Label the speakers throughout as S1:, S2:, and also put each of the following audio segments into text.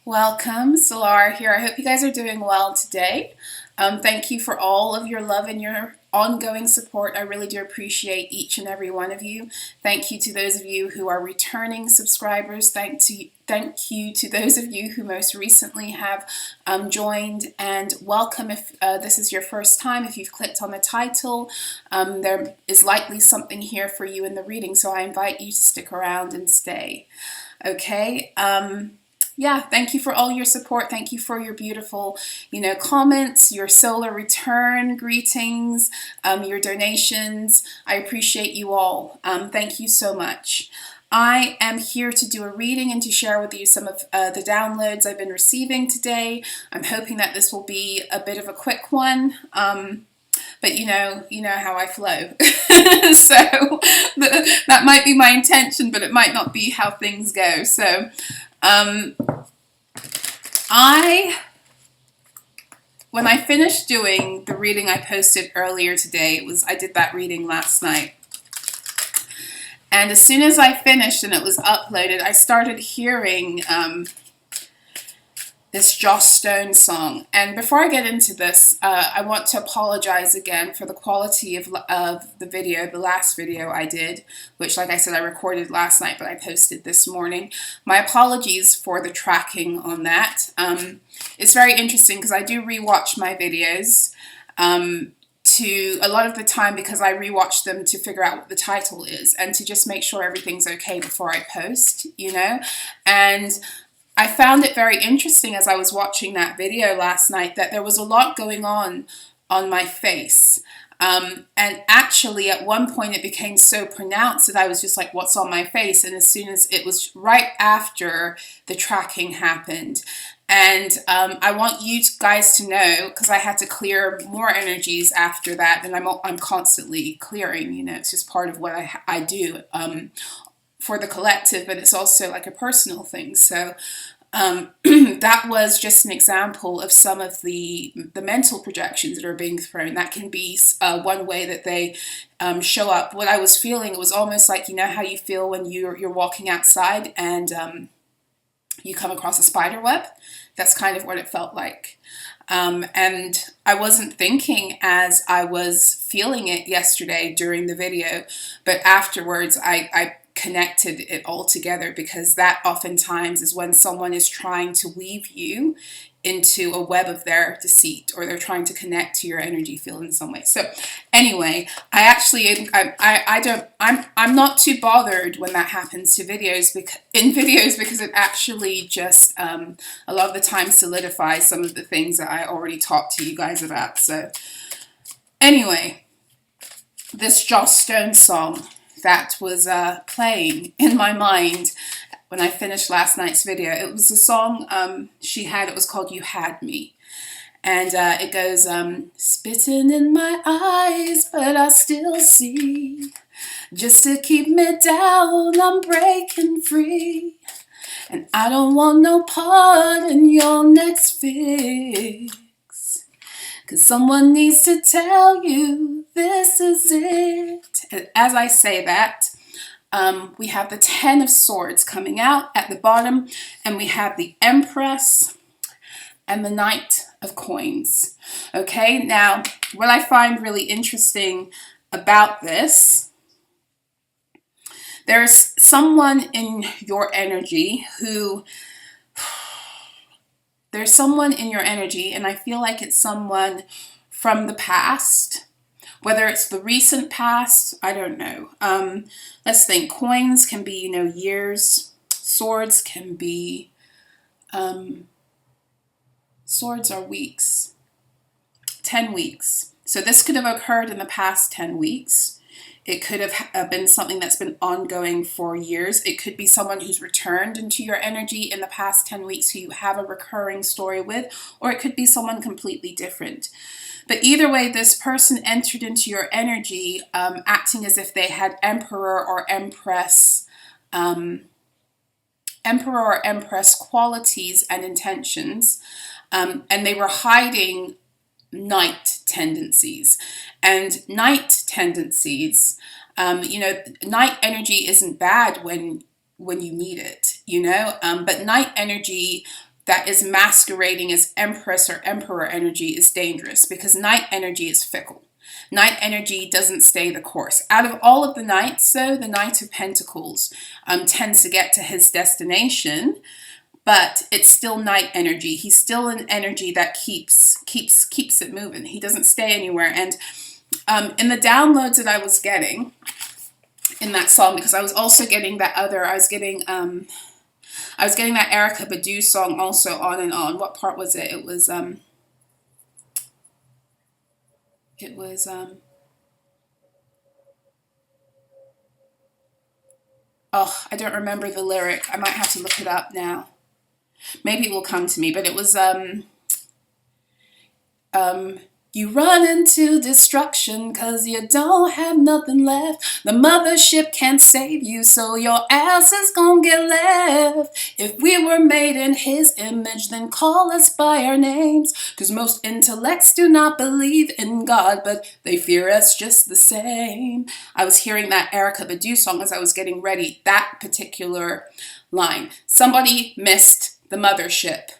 S1: Welcome, So-La-Rah here. I hope you guys are doing well today. Thank you for all of your love and your ongoing support. I really do appreciate each and every one of you. Thank you to those of you who are returning subscribers. Thank you to those of you who most recently have joined, and welcome if this is your first time. If you've clicked on the title, there is likely something here for you in the reading, so I invite you to stick around and stay. Okay. Yeah, thank you for all your support. Thank you for your beautiful, comments, your solar return greetings, your donations. I appreciate you all. Thank you so much. I am here to do a reading and to share with you some of the downloads I've been receiving today. I'm hoping that this will be a bit of a quick one. But you know how I flow. So that might be my intention, but it might not be how things go. So when I finished doing the reading I posted earlier today, I did that reading last night. And as soon as I finished and it was uploaded, I started hearing this Joss Stone song. And before I get into this, I want to apologize again for the quality of the video, the last video I did, which, like I said, I recorded last night, but I posted this morning. My apologies for the tracking on that. It's very interesting because I do rewatch my videos to a lot of the time, because I rewatch them to figure out what the title is and to just make sure everything's okay before I post, and I found it very interesting as I was watching that video last night that there was a lot going on my face. And actually at one point it became so pronounced that I was just like, what's on my face? And as soon as it was right after the tracking happened. And I want you guys to know, because I had to clear more energies after that, and I'm constantly clearing, it's just part of what I do for the collective, but it's also like a personal thing. So that was just an example of some of the mental projections that are being thrown. That can be one way that they show up. What I was feeling, it was almost like, how you feel when you're walking outside and you come across a spider web. That's kind of what it felt like. And I wasn't thinking as I was feeling it yesterday during the video, but afterwards I connected it all together, because that oftentimes is when someone is trying to weave you into a web of their deceit, or they're trying to connect to your energy field in some way. So anyway, I'm not too bothered when that happens to videos, because it actually just a lot of the time solidifies some of the things that I already talked to you guys about. So anyway, this Joss Stone song that was playing in my mind when I finished last night's video. It was a song she had. It was called You Had Me. And it goes, spitting in my eyes, but I still see. Just to keep me down, I'm breaking free. And I don't want no part in your next fix. 'Cause someone needs to tell you this is it. And as I say that, we have the 10 of Swords coming out at the bottom, and we have the Empress and the Knight of Coins. Okay, now what I find really interesting about this, there's someone in your energy and I feel like it's someone from the past, whether it's the recent past, I don't know. Let's think. Coins can be, years. Swords can be, swords are weeks. 10 weeks. So this could have occurred in the past 10 weeks. It could have been something that's been ongoing for years. It could be someone who's returned into your energy in the past 10 weeks who you have a recurring story with, or it could be someone completely different. But either way, this person entered into your energy acting as if they had Emperor or Empress qualities and intentions, and they were hiding Knight tendencies. And Knight tendencies, Knight energy isn't bad when you need it, but Knight energy that is masquerading as Empress or Emperor energy is dangerous, because night energy is fickle. Night energy doesn't stay the course. Out of all of the knights, though, the Knight of Pentacles tends to get to his destination, but it's still night energy. He's still an energy that keeps it moving. He doesn't stay anywhere. And in the downloads that I was getting in that song, because I was also getting that other, I was getting that Erykah Badu song also, On and On. What part was it? It was oh, I don't remember the lyric. I might have to look it up now. Maybe it will come to me, but it was you run into destruction 'cause you don't have nothing left. The mothership can't save you, so your ass is gonna get left. If we were made in his image, then call us by our names. 'Cause most intellects do not believe in God, but they fear us just the same. I was hearing that Erykah Badu song as I was getting ready, that particular line. Somebody missed the mothership.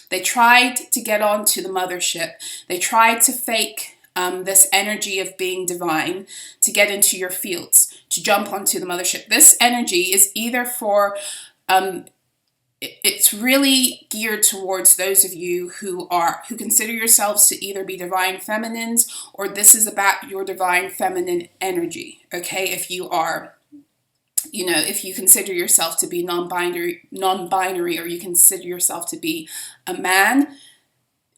S1: They tried to get onto the mothership. They tried to fake this energy of being divine to get into your fields, to jump onto the mothership. This energy is either for, it's really geared towards those of you who consider yourselves to either be divine feminines, or this is about your divine feminine energy, okay? If you are, you know, if you consider yourself to be non-binary, or you consider yourself to be a man,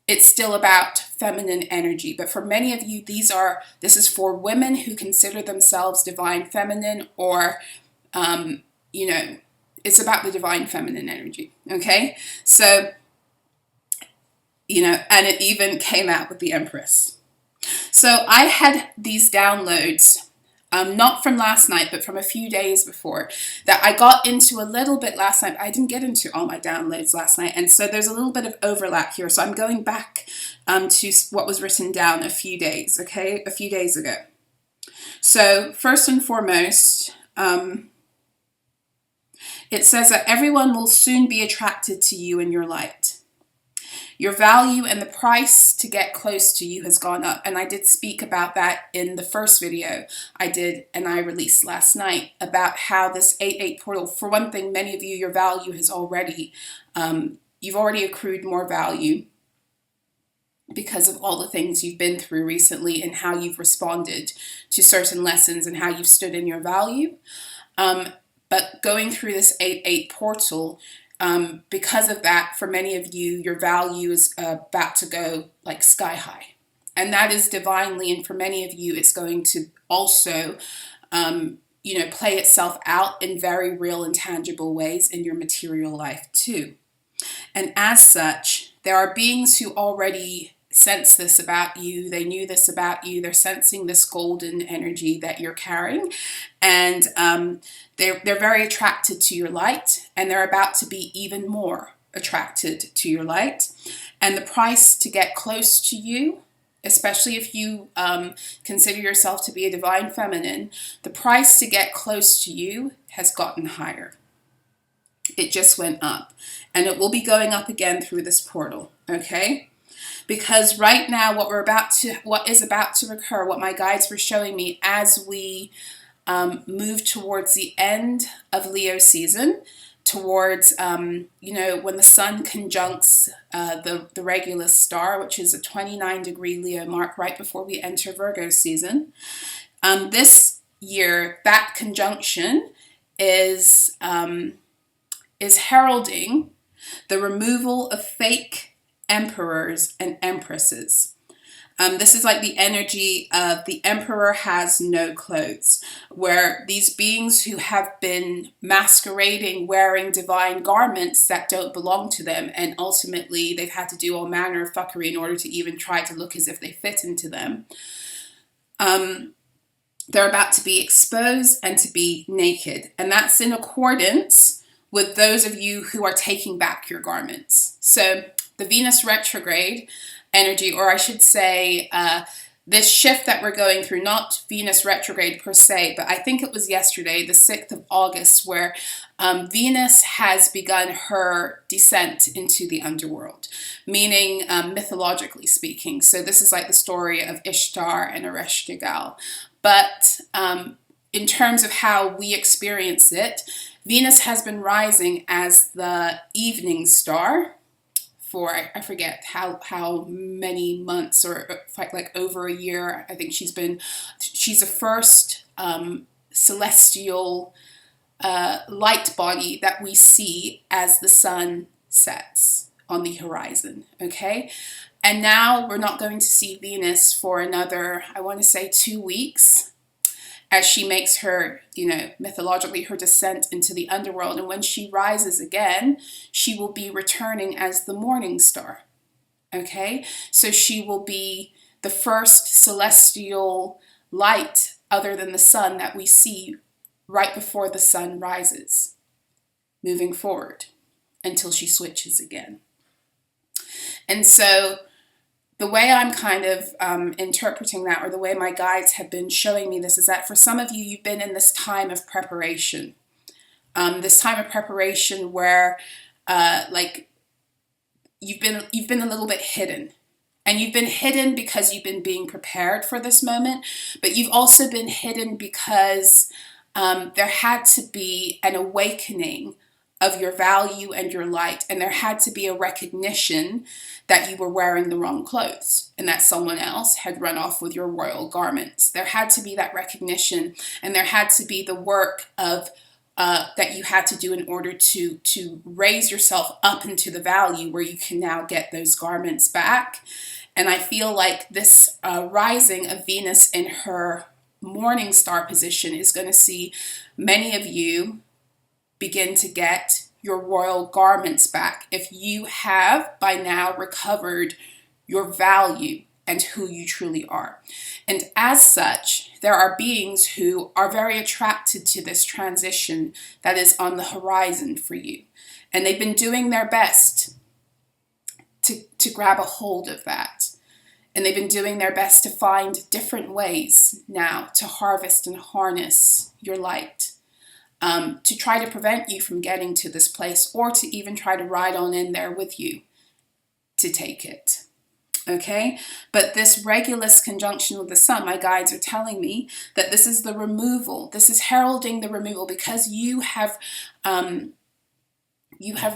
S1: it's still about feminine energy. But for many of you, this is for women who consider themselves divine feminine, or, you know, it's about the divine feminine energy, okay? So, you know, and it even came out with the Empress. So I had these downloads, not from last night, but from a few days before, that I got into a little bit last night. I didn't get into all my downloads last night, and so there's a little bit of overlap here. So I'm going back to what was written down a few days ago. So first and foremost, it says that everyone will soon be attracted to you in your light. Your value and the price to get close to you has gone up. And I did speak about that in the first video I did and I released last night, about how this 8-8 portal, for one thing, many of you, your value has already, you've already accrued more value because of all the things you've been through recently and how you've responded to certain lessons and how you've stood in your value. But going through this 8-8 portal, because of that, for many of you, your value is about to go like sky high. And that is divinely, and for many of you, it's going to also, you know, play itself out in very real and tangible ways in your material life too. And as such, there are beings who already sense this about you. They knew this about you. They're sensing this golden energy that you're carrying. And they're very attracted to your light, and they're about to be even more attracted to your light. And the price to get close to you, especially if you consider yourself to be a divine feminine, the price to get close to you has gotten higher. It just went up, and it will be going up again through this portal, okay? Because right now, what is about to occur, what my guides were showing me as we move towards the end of Leo season, towards, you know, when the sun conjuncts the Regulus star, which is a 29-degree Leo mark right before we enter Virgo season. This year, that conjunction is heralding the removal of fake emperors and empresses. This is like the energy of the emperor has no clothes, where these beings who have been masquerading, wearing divine garments that don't belong to them, and ultimately they've had to do all manner of fuckery in order to even try to look as if they fit into them. They're about to be exposed and to be naked, and that's in accordance with those of you who are taking back your garments. So the Venus retrograde energy, or I should say this shift that we're going through, not Venus retrograde per se, but I think it was yesterday, the 6th of August, where Venus has begun her descent into the underworld, meaning mythologically speaking. So this is like the story of Ishtar and Ereshkigal. But in terms of how we experience it, Venus has been rising as the evening star for, I forget how many months, or like over a year. I think she's the first celestial light body that we see as the sun sets on the horizon, okay? And now we're not going to see Venus for another, I want to say 2 weeks, as she makes her, mythologically, her descent into the underworld. And when she rises again, she will be returning as the morning star, okay? So she will be the first celestial light other than the sun that we see right before the sun rises, moving forward until she switches again. And so the way I'm kind of interpreting that, or the way my guides have been showing me this, is that for some of you, you've been in this time of preparation. This time of preparation where like you've been a little bit hidden. And you've been hidden because you've been being prepared for this moment, but you've also been hidden because there had to be an awakening of your value and your light, and there had to be a recognition that you were wearing the wrong clothes and that someone else had run off with your royal garments. There had to be that recognition, and there had to be the work of that you had to do in order to raise yourself up into the value where you can now get those garments back. And I feel like this rising of Venus in her morning star position is going to see many of you begin to get your royal garments back if you have by now recovered your value and who you truly are. And as such, there are beings who are very attracted to this transition that is on the horizon for you. And they've been doing their best to grab a hold of that. And they've been doing their best to find different ways now to harvest and harness your light. To try to prevent you from getting to this place, or to even try to ride on in there with you to take it. Okay? But this Regulus conjunction with the sun, my guides are telling me that this is the removal. This is heralding the removal, because you have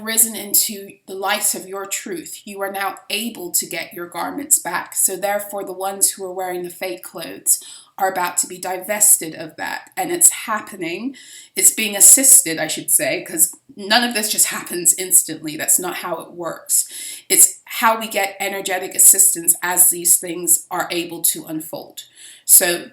S1: risen into the light of your truth. You are now able to get your garments back. So therefore, the ones who are wearing the fake clothes are about to be divested of that. And it's happening. It's being assisted, I should say, because none of this just happens instantly. That's not how it works. It's how we get energetic assistance as these things are able to unfold. So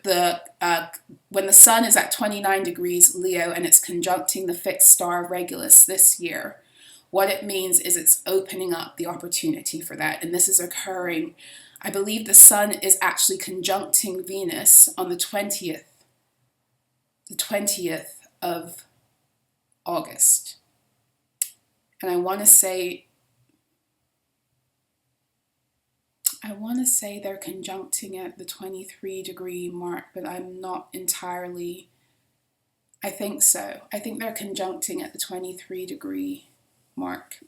S1: when the sun is at 29 degrees Leo and it's conjuncting the fixed star Regulus this year, what it means is it's opening up the opportunity for that. And this is occurring, I believe the sun is actually conjuncting Venus on the 20th of August. And I want to say they're conjuncting at the 23 degree mark, but I'm not entirely, I think so. I think they're conjuncting at the 23 degree mark,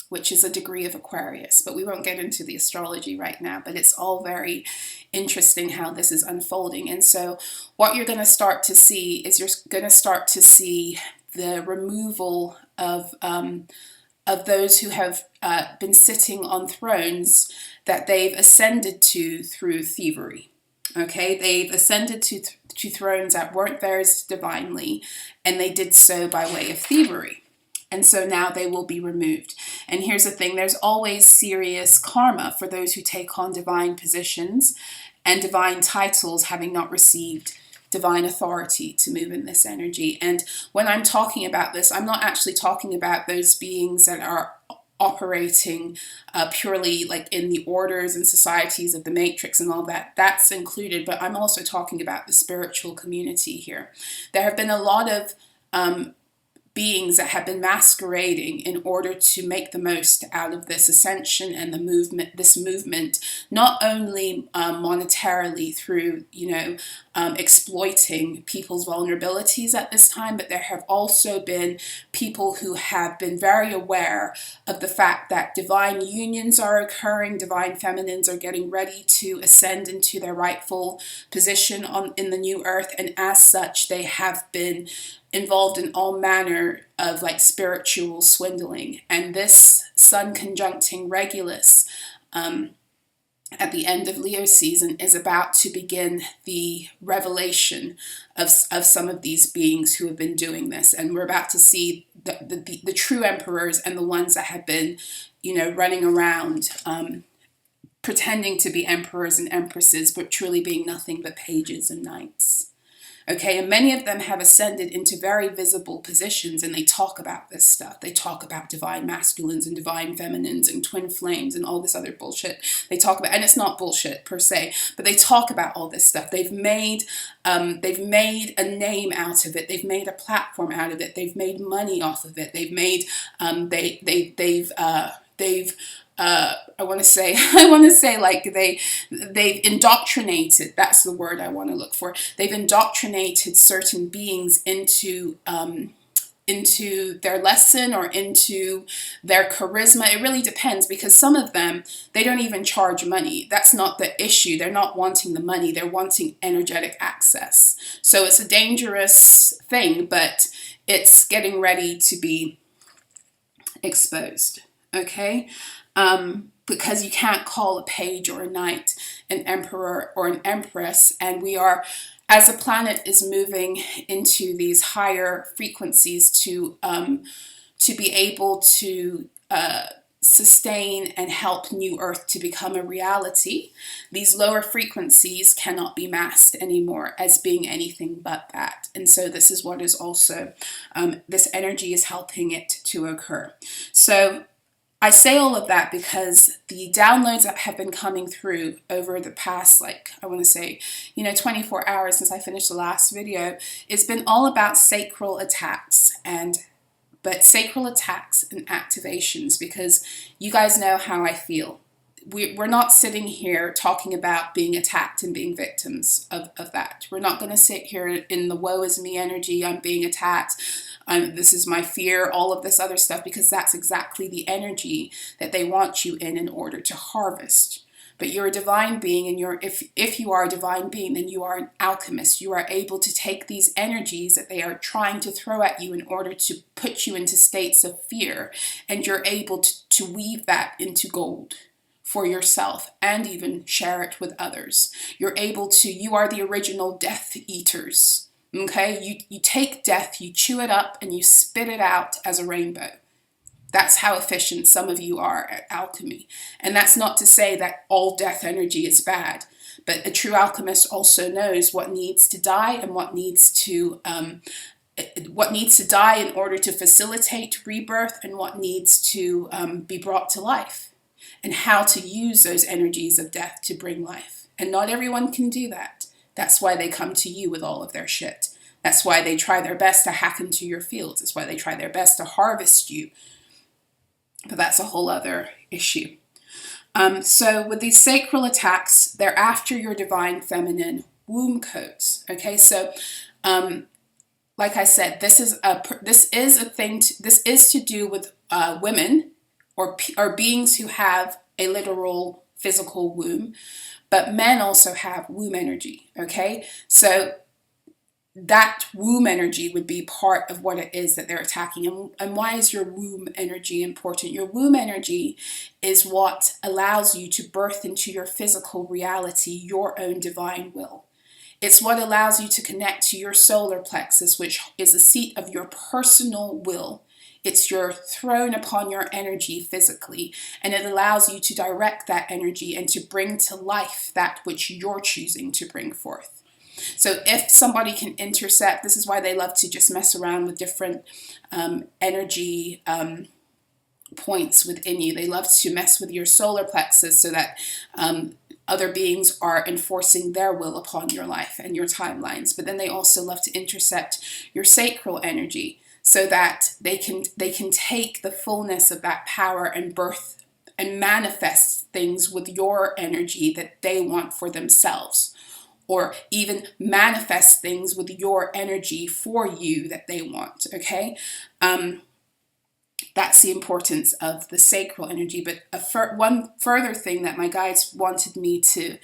S1: which is a degree of Aquarius, but we won't get into the astrology right now, but it's all very interesting how this is unfolding. And so what you're going to start to see is you're going to start to see the removal of those who have been sitting on thrones that they've ascended to through thievery. Okay, they've ascended to thrones that weren't theirs divinely, and they did so by way of thievery. And so now they will be removed. And here's the thing, there's always serious karma for those who take on divine positions and divine titles, having not received divine authority to move in this energy. And when I'm talking about this, I'm not actually talking about those beings that are operating purely like in the orders and societies of the matrix and all that. That's included, but I'm also talking about the spiritual community here. There have been a lot of beings that have been masquerading in order to make the most out of this ascension and this movement, not only monetarily through, exploiting people's vulnerabilities at this time, but there have also been people who have been very aware of the fact that divine unions are occurring, divine feminines are getting ready to ascend into their rightful position in the new earth, and as such they have been involved in all manner of spiritual swindling. And this Sun conjuncting Regulus at the end of Leo season is about to begin the revelation of some of these beings who have been doing this. And we're about to see the true emperors and the ones that have been, running around pretending to be emperors and empresses, but truly being nothing but pages and knights. Okay, and many of them have ascended into very visible positions, and they talk about this stuff. They talk about divine masculines and divine feminines and twin flames and all this other bullshit. They talk about, and it's not bullshit per se, but they talk about all this stuff. They've made a name out of it. They've made a platform out of it. They've made money off of it. They've made they've indoctrinated, that's the word I want to look for. They've indoctrinated certain beings into their lesson or into their charisma. It really depends, because some of them, they don't even charge money. That's not the issue. They're not wanting the money. They're wanting energetic access. So it's a dangerous thing, but it's getting ready to be exposed. Okay? Because you can't call a page or a knight an emperor or an empress, and we are, as a planet is moving into these higher frequencies to be able to sustain and help New Earth to become a reality, these lower frequencies cannot be masked anymore as being anything but that. And so this is what is also, this energy is helping it to occur. So I say all of that because the downloads that have been coming through over the past, 24 hours since I finished the last video, it's been all about sacral attacks and activations, because you guys know how I feel. We're not sitting here talking about being attacked and being victims of that. We're not going to sit here in the woe is me energy, I'm being attacked, this is my fear, all of this other stuff, because that's exactly the energy that they want you in order to harvest. But you're a divine being, and if you are a divine being, then you are an alchemist. You are able to take these energies that they are trying to throw at you in order to put you into states of fear, and you're able to weave that into gold for yourself and even share it with others. You are the original Death Eaters. Okay, you take death, you chew it up, and you spit it out as a rainbow. That's how efficient some of you are at alchemy. And that's not to say that all death energy is bad, but a true alchemist also knows what needs to die and what needs to die in order to facilitate rebirth, and what needs to be brought to life, and how to use those energies of death to bring life. And not everyone can do that. That's why they come to you with all of their shit. That's why they try their best to hack into your fields. That's why they try their best to harvest you. But that's a whole other issue. So with these sacral attacks, they're after your divine feminine womb codes. Okay, so like I said, this is to do with women or beings who have a literal physical womb. But men also have womb energy, okay? So that womb energy would be part of what it is that they're attacking. And why is your womb energy important? Your womb energy is what allows you to birth into your physical reality your own divine will. It's what allows you to connect to your solar plexus, which is the seat of your personal will. It's your throne upon your energy physically, and it allows you to direct that energy and to bring to life that which you're choosing to bring forth. So if somebody can intercept, this is why they love to just mess around with different energy points within you. They love to mess with your solar plexus so that other beings are enforcing their will upon your life and your timelines. But then they also love to intercept your sacral energy. so that they can take the fullness of that power and birth and manifest things with your energy that they want for themselves, or even manifest things with your energy for you that they want, okay? That's the importance of the sacral energy. But one further thing that my guides wanted me to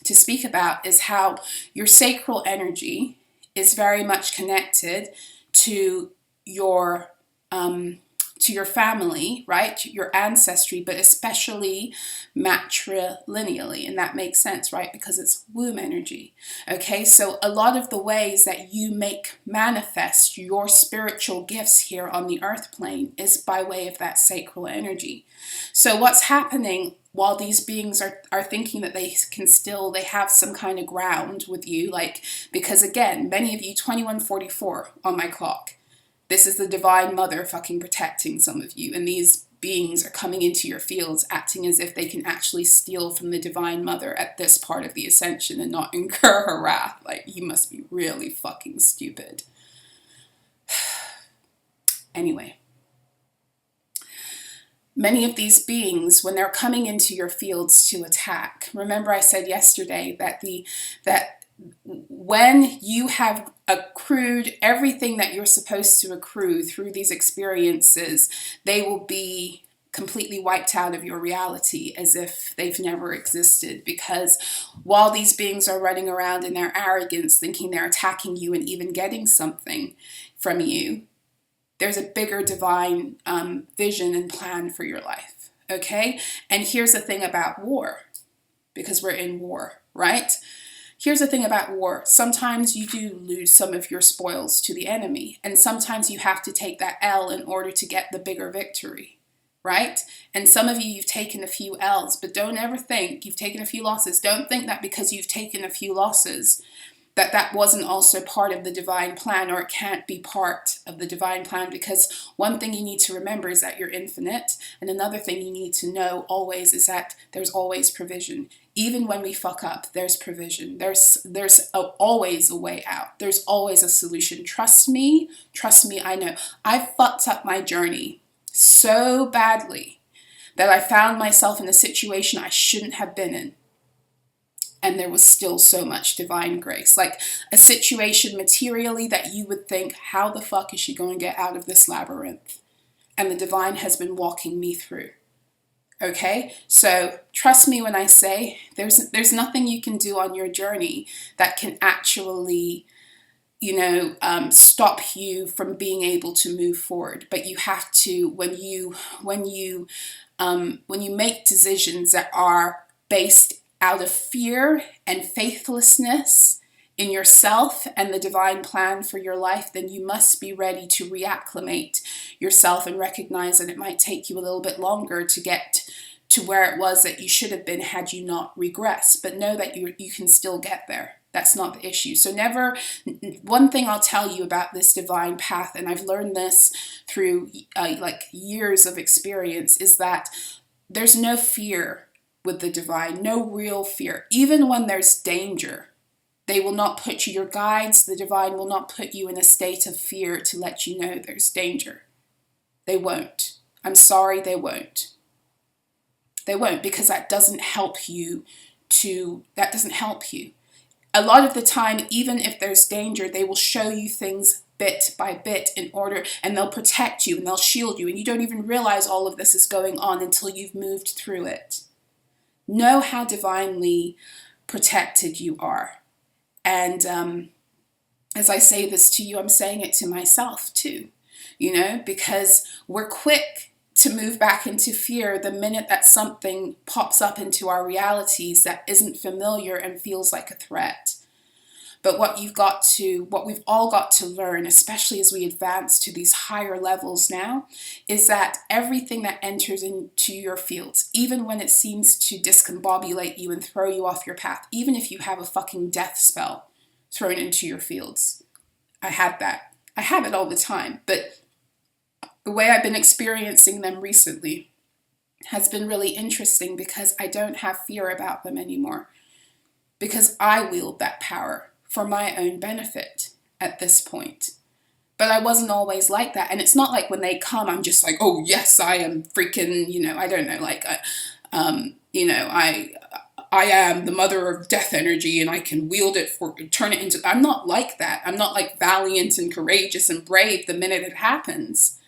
S1: speak about is how your sacral energy is very much connected to your family, right? Your ancestry, but especially matrilineally. And that makes sense, right? Because it's womb energy. Okay, so a lot of the ways that you make manifest your spiritual gifts here on the earth plane is by way of that sacral energy. So what's happening while these beings are thinking that they have some kind of ground with you, like, because again, many of you, 2144 on my clock, this is the Divine Mother fucking protecting some of you. And these beings are coming into your fields acting as if they can actually steal from the Divine Mother at this part of the ascension and not incur her wrath. Like, you must be really fucking stupid. Anyway. Many of these beings, when they're coming into your fields to attack, remember I said yesterday that when you have accrued everything that you're supposed to accrue through these experiences, they will be completely wiped out of your reality as if they've never existed. Because while these beings are running around in their arrogance, thinking they're attacking you and even getting something from you, there's a bigger divine vision and plan for your life, okay? And here's the thing about war, because we're in war, right? Here's the thing about war. Sometimes you do lose some of your spoils to the enemy, and sometimes you have to take that L in order to get the bigger victory, right? And some of you, you've taken a few L's, but don't ever think you've taken a few losses. Don't think that because you've taken a few losses that wasn't also part of the divine plan, or it can't be part of the divine plan, because one thing you need to remember is that you're infinite, and another thing you need to know always is that there's always provision. Even when we fuck up, there's provision. There's always a way out. There's always a solution. Trust me, I know. I fucked up my journey so badly that I found myself in a situation I shouldn't have been in. And there was still so much divine grace. Like a situation materially that you would think, how the fuck is she going to get out of this labyrinth? And the divine has been walking me through. Okay? So trust me when I say there's nothing you can do on your journey that can actually, stop you from being able to move forward. But you have to, when you make decisions that are based out of fear and faithlessness in yourself and the divine plan for your life, then you must be ready to reacclimate yourself and recognize that it might take you a little bit longer to get to where it was that you should have been had you not regressed. But know that you can still get there. That's not the issue. So one thing I'll tell you about this divine path, and I've learned this through years of experience, is that there's no fear with the divine, no real fear. Even when there's danger, they will not put you, your guides, the divine will not put you in a state of fear to let you know there's danger. They won't. I'm sorry, they won't. They won't, because that doesn't help you. A lot of the time, even if there's danger, they will show you things bit by bit and they'll protect you and they'll shield you, and you don't even realize all of this is going on until you've moved through it. Know how divinely protected you are. And as I say this to you, I'm saying it to myself too, because we're quick to move back into fear the minute that something pops up into our realities that isn't familiar and feels like a threat. But what we've all got to learn, especially as we advance to these higher levels now, is that everything that enters into your fields, even when it seems to discombobulate you and throw you off your path, even if you have a fucking death spell thrown into your fields. I have that. I have it all the time. But the way I've been experiencing them recently has been really interesting, because I don't have fear about them anymore. Because I wield that power for my own benefit at this point. But I wasn't always like that. And it's not like when they come, I'm just like, oh, yes, I am freaking, I don't know, like, I am the mother of death energy and I can wield it turn it into, I'm not like that. I'm not like valiant and courageous and brave the minute it happens.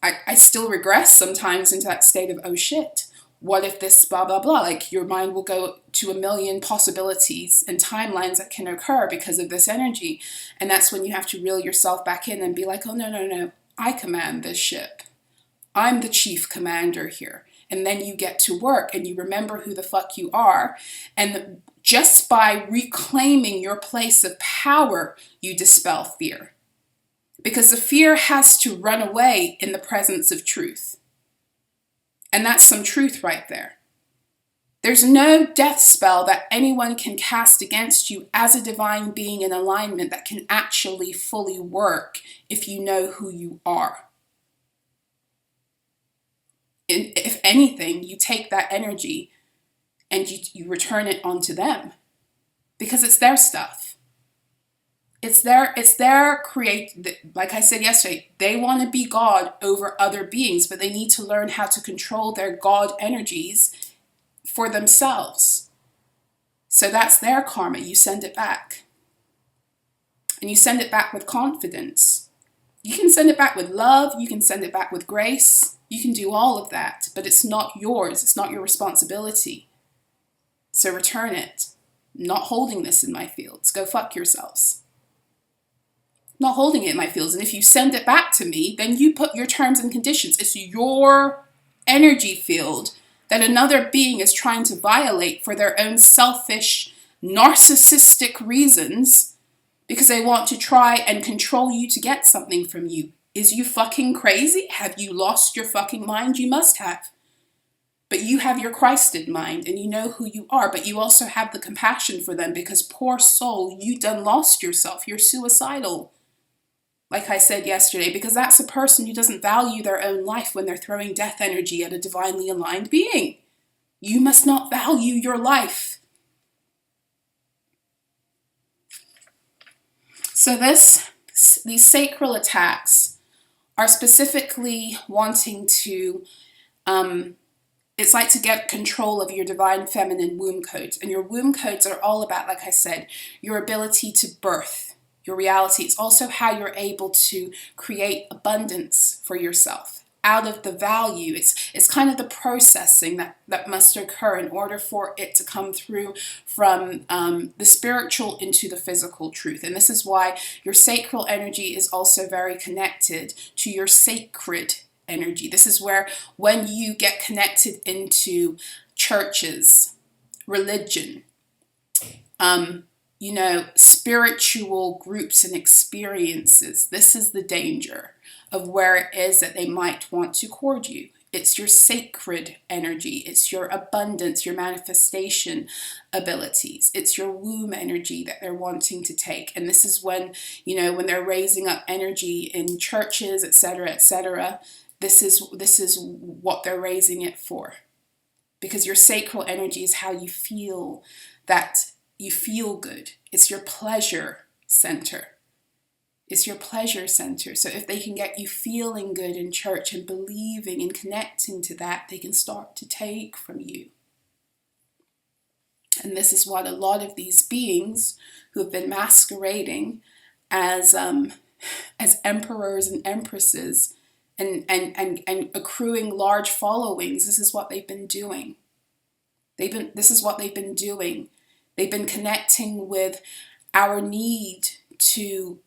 S1: I still regress sometimes into that state of, oh shit, what if this blah, blah, blah? Like your mind will go to a million possibilities and timelines that can occur because of this energy. And that's when you have to reel yourself back in and be like, oh, no, I command this ship. I'm the chief commander here. And then you get to work and you remember who the fuck you are. And just by reclaiming your place of power, you dispel fear. Because the fear has to run away in the presence of truth. And that's some truth right there. There's no death spell that anyone can cast against you as a divine being in alignment that can actually fully work if you know who you are. And if anything, you take that energy and you return it onto them because it's their stuff. It's their like I said yesterday, they want to be God over other beings, but they need to learn how to control their God energies for themselves. So that's their karma. You send it back. And you send it back with confidence. You can send it back with love. You can send it back with grace. You can do all of that, but it's not yours. It's not your responsibility. So return it. I'm not holding this in my fields. Go fuck yourselves. Not holding it in my fields. And if you send it back to me, then you put your terms and conditions. It's your energy field that another being is trying to violate for their own selfish, narcissistic reasons because they want to try and control you to get something from you. Is you fucking crazy? Have you lost your fucking mind? You must have. But you have your Christed mind and you know who you are, but you also have the compassion for them because poor soul, you done lost yourself. You're suicidal. Like I said yesterday, because that's a person who doesn't value their own life when they're throwing death energy at a divinely aligned being. You must not value your life. So these sacral attacks are specifically wanting to, it's like to get control of your divine feminine womb codes. And your womb codes are all about, like I said, your ability to birth. Your reality. It's also how you're able to create abundance for yourself out of the value. It's kind of the processing that must occur in order for it to come through from the spiritual into the physical truth. And this is why your sacral energy is also very connected to your sacred energy. This is where when you get connected into churches, religion, spiritual groups and experiences, this is the danger of where it is that they might want to cord you. It's your sacred energy. It's your abundance, your manifestation abilities. It's your womb energy that they're wanting to take. And this is when, when they're raising up energy in churches, etc., this is what they're raising it for. Because your sacral energy is how you feel that you feel good. It's your pleasure center. It's your pleasure center. So if they can get you feeling good in church and believing and connecting to that, they can start to take from you. And this is what a lot of these beings who have been masquerading as emperors and empresses and accruing large followings, this is what they've been doing. This is what they've been doing. They've been connecting with our need to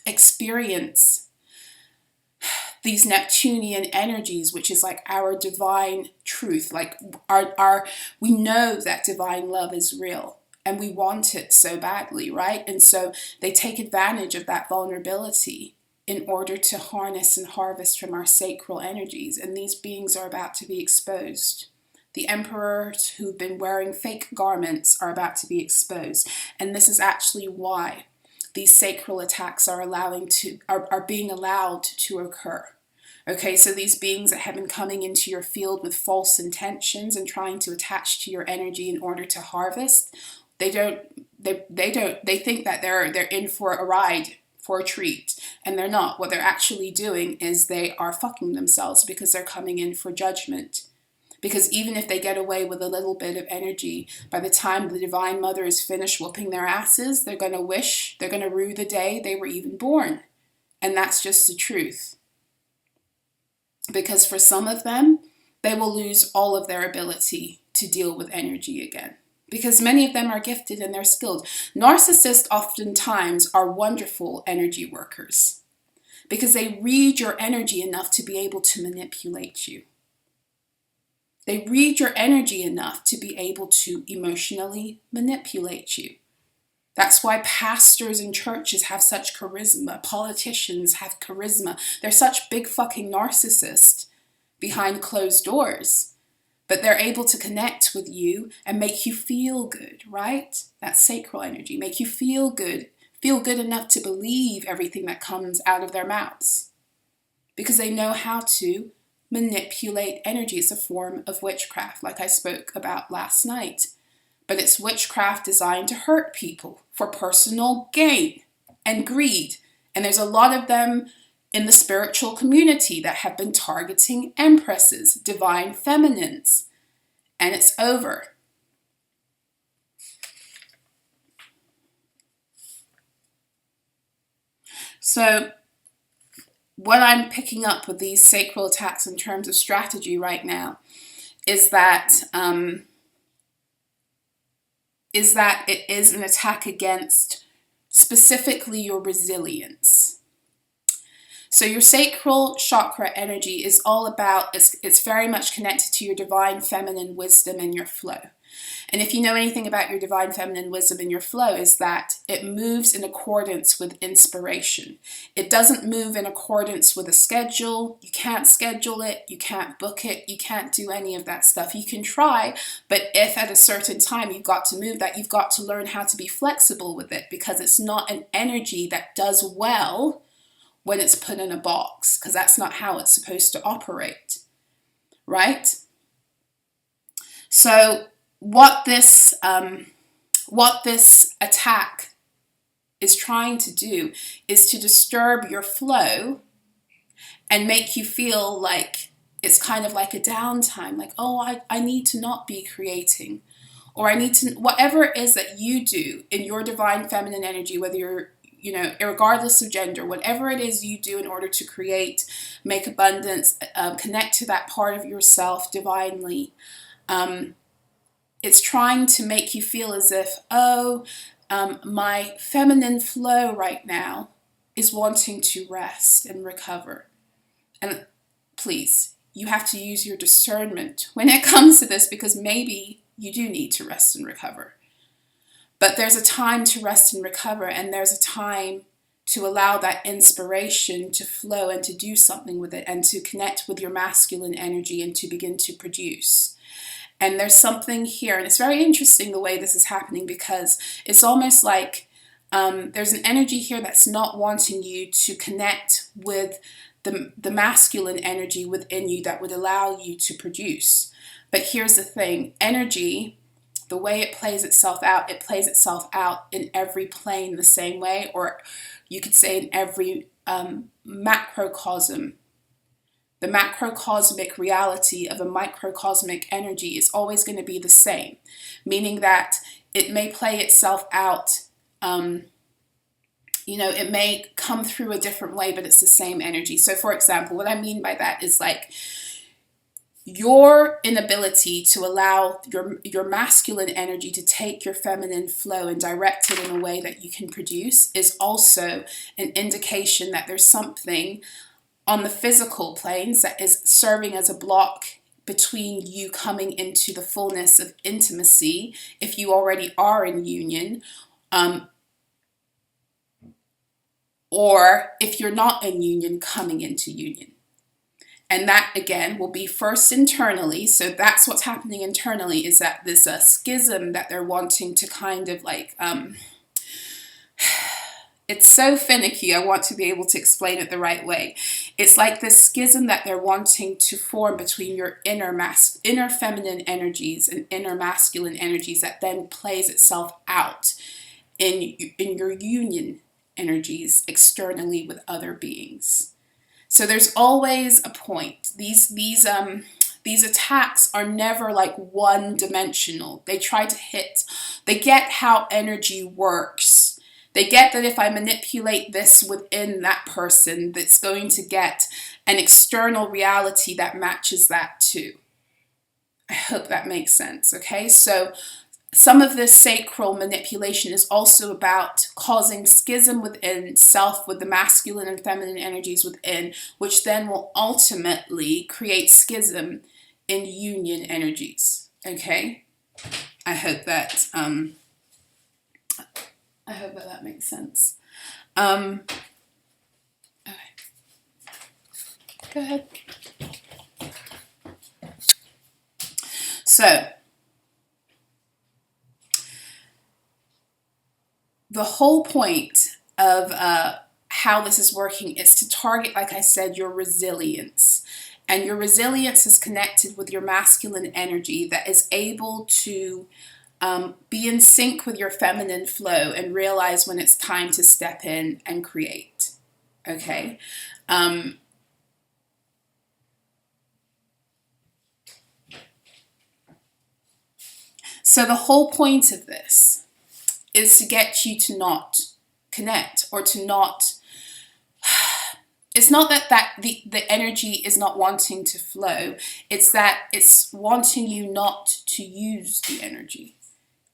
S1: experience these Neptunian energies, which is like our divine truth. Like we know that divine love is real and we want it so badly, right? And so they take advantage of that vulnerability in order to harness and harvest from our sacral energies. And these beings are about to be exposed. The emperors who've been wearing fake garments are about to be exposed. And this is actually why these sacral attacks are being allowed to occur. Okay, so these beings that have been coming into your field with false intentions and trying to attach to your energy in order to harvest, they think that they're in for a ride for a treat. And they're not. What they're actually doing is they are fucking themselves because they're coming in for judgment. Because even if they get away with a little bit of energy, by the time the Divine Mother is finished whooping their asses, they're going to rue the day they were even born. And that's just the truth. Because for some of them, they will lose all of their ability to deal with energy again. Because many of them are gifted and they're skilled. Narcissists oftentimes are wonderful energy workers. Because they read your energy enough to be able to manipulate you. They read your energy enough to be able to emotionally manipulate you. That's why pastors in churches have such charisma. Politicians have charisma. They're such big fucking narcissists behind closed doors. But they're able to connect with you and make you feel good, right? That's sacral energy. Make you feel good. Feel good enough to believe everything that comes out of their mouths. Because they know how to manipulate energy. It's a form of witchcraft, like I spoke about last night. But it's witchcraft designed to hurt people for personal gain and greed. And there's a lot of them in the spiritual community that have been targeting empresses, divine feminines. And it's over. So what I'm picking up with these sacral attacks in terms of strategy right now is that it is an attack against specifically your resilience. So your sacral chakra energy is all about, it's very much connected to your divine feminine wisdom and your flow. And if you know anything about your divine feminine wisdom and your flow, is that it moves in accordance with inspiration. It doesn't move in accordance with a schedule. You can't schedule it. You can't book it. You can't do any of that stuff. You can try, but if at a certain time you've got to move that, you've got to learn how to be flexible with it, because it's not an energy that does well when it's put in a box, because that's not how it's supposed to operate, right? So what this attack is trying to do is to disturb your flow and make you feel like it's kind of like a downtime, like, oh, I need to not be creating, or I need to, whatever it is that you do in your divine feminine energy, whether you're, regardless of gender, whatever it is you do in order to create, make abundance, connect to that part of yourself divinely, it's trying to make you feel as if, my feminine flow right now is wanting to rest and recover. And please, you have to use your discernment when it comes to this, because maybe you do need to rest and recover. But there's a time to rest and recover, and there's a time to allow that inspiration to flow and to do something with it and to connect with your masculine energy and to begin to produce. And there's something here, and it's very interesting the way this is happening, because it's almost like there's an energy here that's not wanting you to connect with the masculine energy within you that would allow you to produce. But here's the thing, energy, the way it plays itself out in every plane the same way, or you could say in every macrocosm. The macrocosmic reality of a microcosmic energy is always going to be the same, meaning that it may play itself out, it may come through a different way, but it's the same energy. So for example, what I mean by that is like your inability to allow your masculine energy to take your feminine flow and direct it in a way that you can produce is also an indication that there's something on the physical planes that is serving as a block between you coming into the fullness of intimacy, if you already are in union, or if you're not in union, coming into union. And that, again, will be first internally. So that's what's happening internally, is that there's a schism that they're wanting to kind of like, it's so finicky, I want to be able to explain it the right way. It's like this schism that they're wanting to form between your inner feminine energies and inner masculine energies that then plays itself out in your union energies externally with other beings. So there's always a point. These attacks are never like one-dimensional. They try to hit, they get how energy works. They get that if I manipulate this within that person, that's going to get an external reality that matches that too. I hope that makes sense, okay? So some of this sacral manipulation is also about causing schism within self with the masculine and feminine energies within, which then will ultimately create schism in union energies, okay? I hope that that makes sense. Okay. Go ahead. So, the whole point of how this is working is to target, like I said, your resilience. And your resilience is connected with your masculine energy that is able to be in sync with your feminine flow and realize when it's time to step in and create. Okay? So the whole point of this is to get you to not connect or to not... It's not that the energy is not wanting to flow. It's that it's wanting you not to use the energy,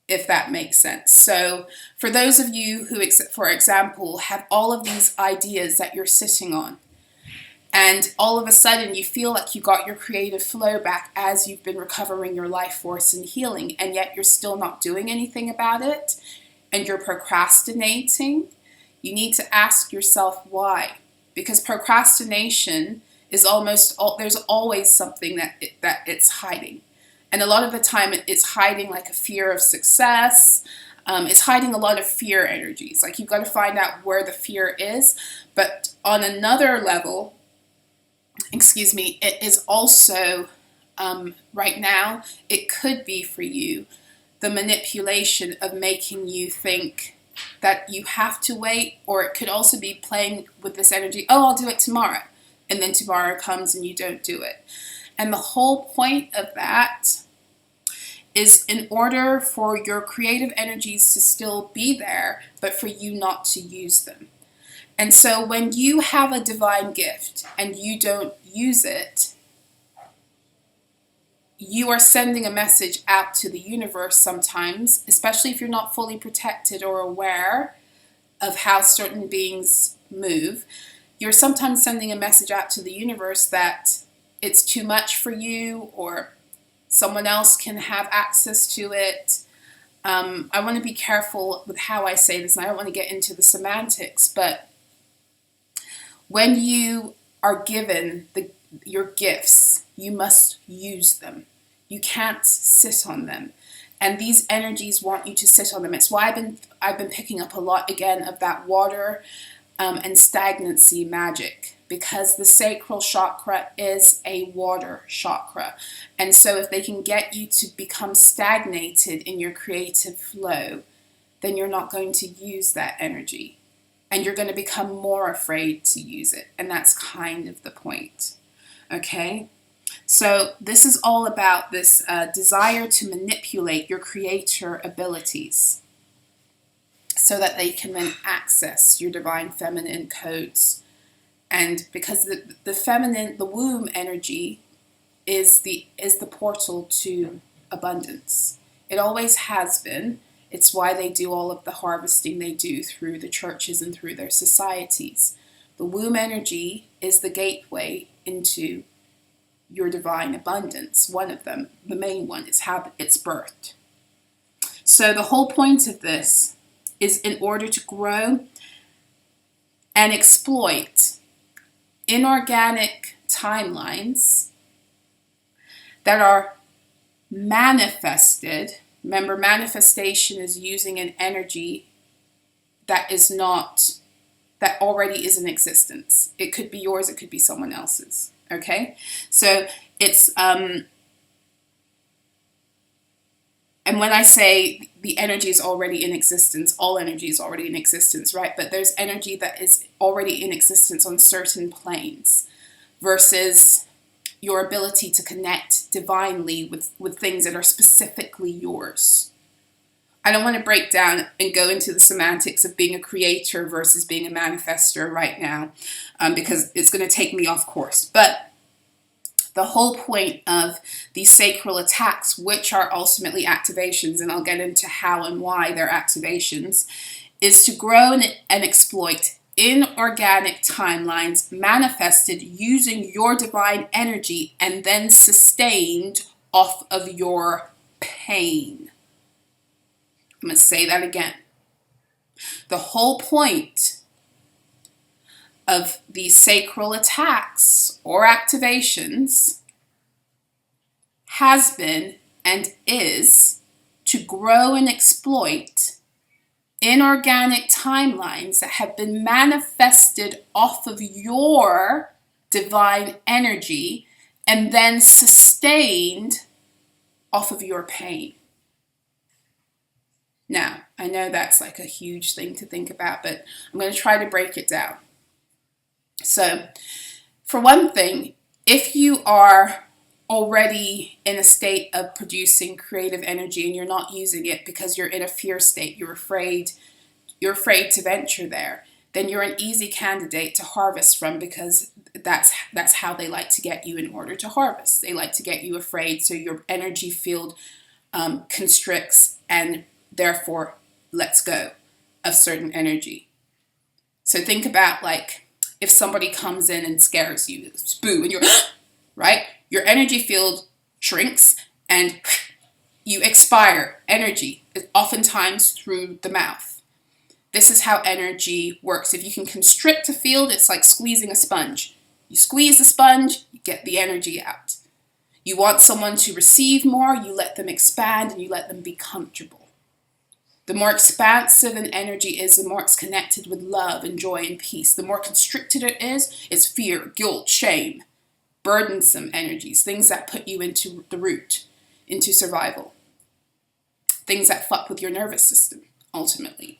S1: if that makes sense. So for those of you who, for example, have all of these ideas that you're sitting on, and all of a sudden you feel like you got your creative flow back as you've been recovering your life force and healing, and yet you're still not doing anything about it, and you're procrastinating, you need to ask yourself why. Because procrastination is there's always something that it's hiding. And a lot of the time it's hiding like a fear of success. It's hiding a lot of fear energies. Like you've got to find out where the fear is. But on another level, it is also, right now, it could be for you, the manipulation of making you think that you have to wait, or it could also be playing with this energy, oh, I'll do it tomorrow, and then tomorrow comes and you don't do it. And the whole point of that is in order for your creative energies to still be there, but for you not to use them. And so when you have a divine gift and you don't use it, you are sending a message out to the universe sometimes, especially if you're not fully protected or aware of how certain beings move. You're sometimes sending a message out to the universe that it's too much for you, or someone else can have access to it. I want to be careful with how I say this, and I don't want to get into the semantics, but when you are given your gifts, you must use them. You can't sit on them. And these energies want you to sit on them. It's why I've been picking up a lot again of that water and stagnancy magic, because the sacral chakra is a water chakra. And so if they can get you to become stagnated in your creative flow, then you're not going to use that energy. And you're going to become more afraid to use it. And that's kind of the point. Okay? So this is all about this desire to manipulate your creator abilities so that they can then access your divine feminine codes. And because the feminine, the womb energy is the portal to abundance. It always has been. It's why they do all of the harvesting they do through the churches and through their societies. The womb energy is the gateway into your divine abundance. One of them, the main one, is how it's birthed. So the whole point of this is in order to grow and exploit inorganic timelines that are manifested. Remember, manifestation is using an energy that already is in existence. It could be yours, it could be someone else's. Okay? So it's And when I say the energy is already in existence, all energy is already in existence, right? But there's energy that is already in existence on certain planes versus your ability to connect divinely with things that are specifically yours. I don't want to break down and go into the semantics of being a creator versus being a manifester right now, because it's going to take me off course. But the whole point of these sacral attacks, which are ultimately activations, and I'll get into how and why they're activations, is to grow and exploit inorganic timelines manifested using your divine energy and then sustained off of your pain. I'm going to say that again. The whole point of these sacral attacks or activations has been and is to grow and exploit inorganic timelines that have been manifested off of your divine energy and then sustained off of your pain. Now, I know that's like a huge thing to think about, but I'm going to try to break it down. So, for one thing, if you are already in a state of producing creative energy and you're not using it because you're in a fear state, you're afraid to venture there, then you're an easy candidate to harvest from, because that's how they like to get you in order to harvest. They like to get you afraid so your energy field constricts and therefore lets go of certain energy. So think about, like, if somebody comes in and scares you, boo, and you're, right? Your energy field shrinks and you expire energy, oftentimes through the mouth. This is how energy works. If you can constrict a field, it's like squeezing a sponge. You squeeze the sponge, you get the energy out. You want someone to receive more, you let them expand and you let them be comfortable. The more expansive an energy is, the more it's connected with love and joy and peace. The more constricted it is, it's fear, guilt, shame, burdensome energies, things that put you into the root, into survival, things that fuck with your nervous system, ultimately.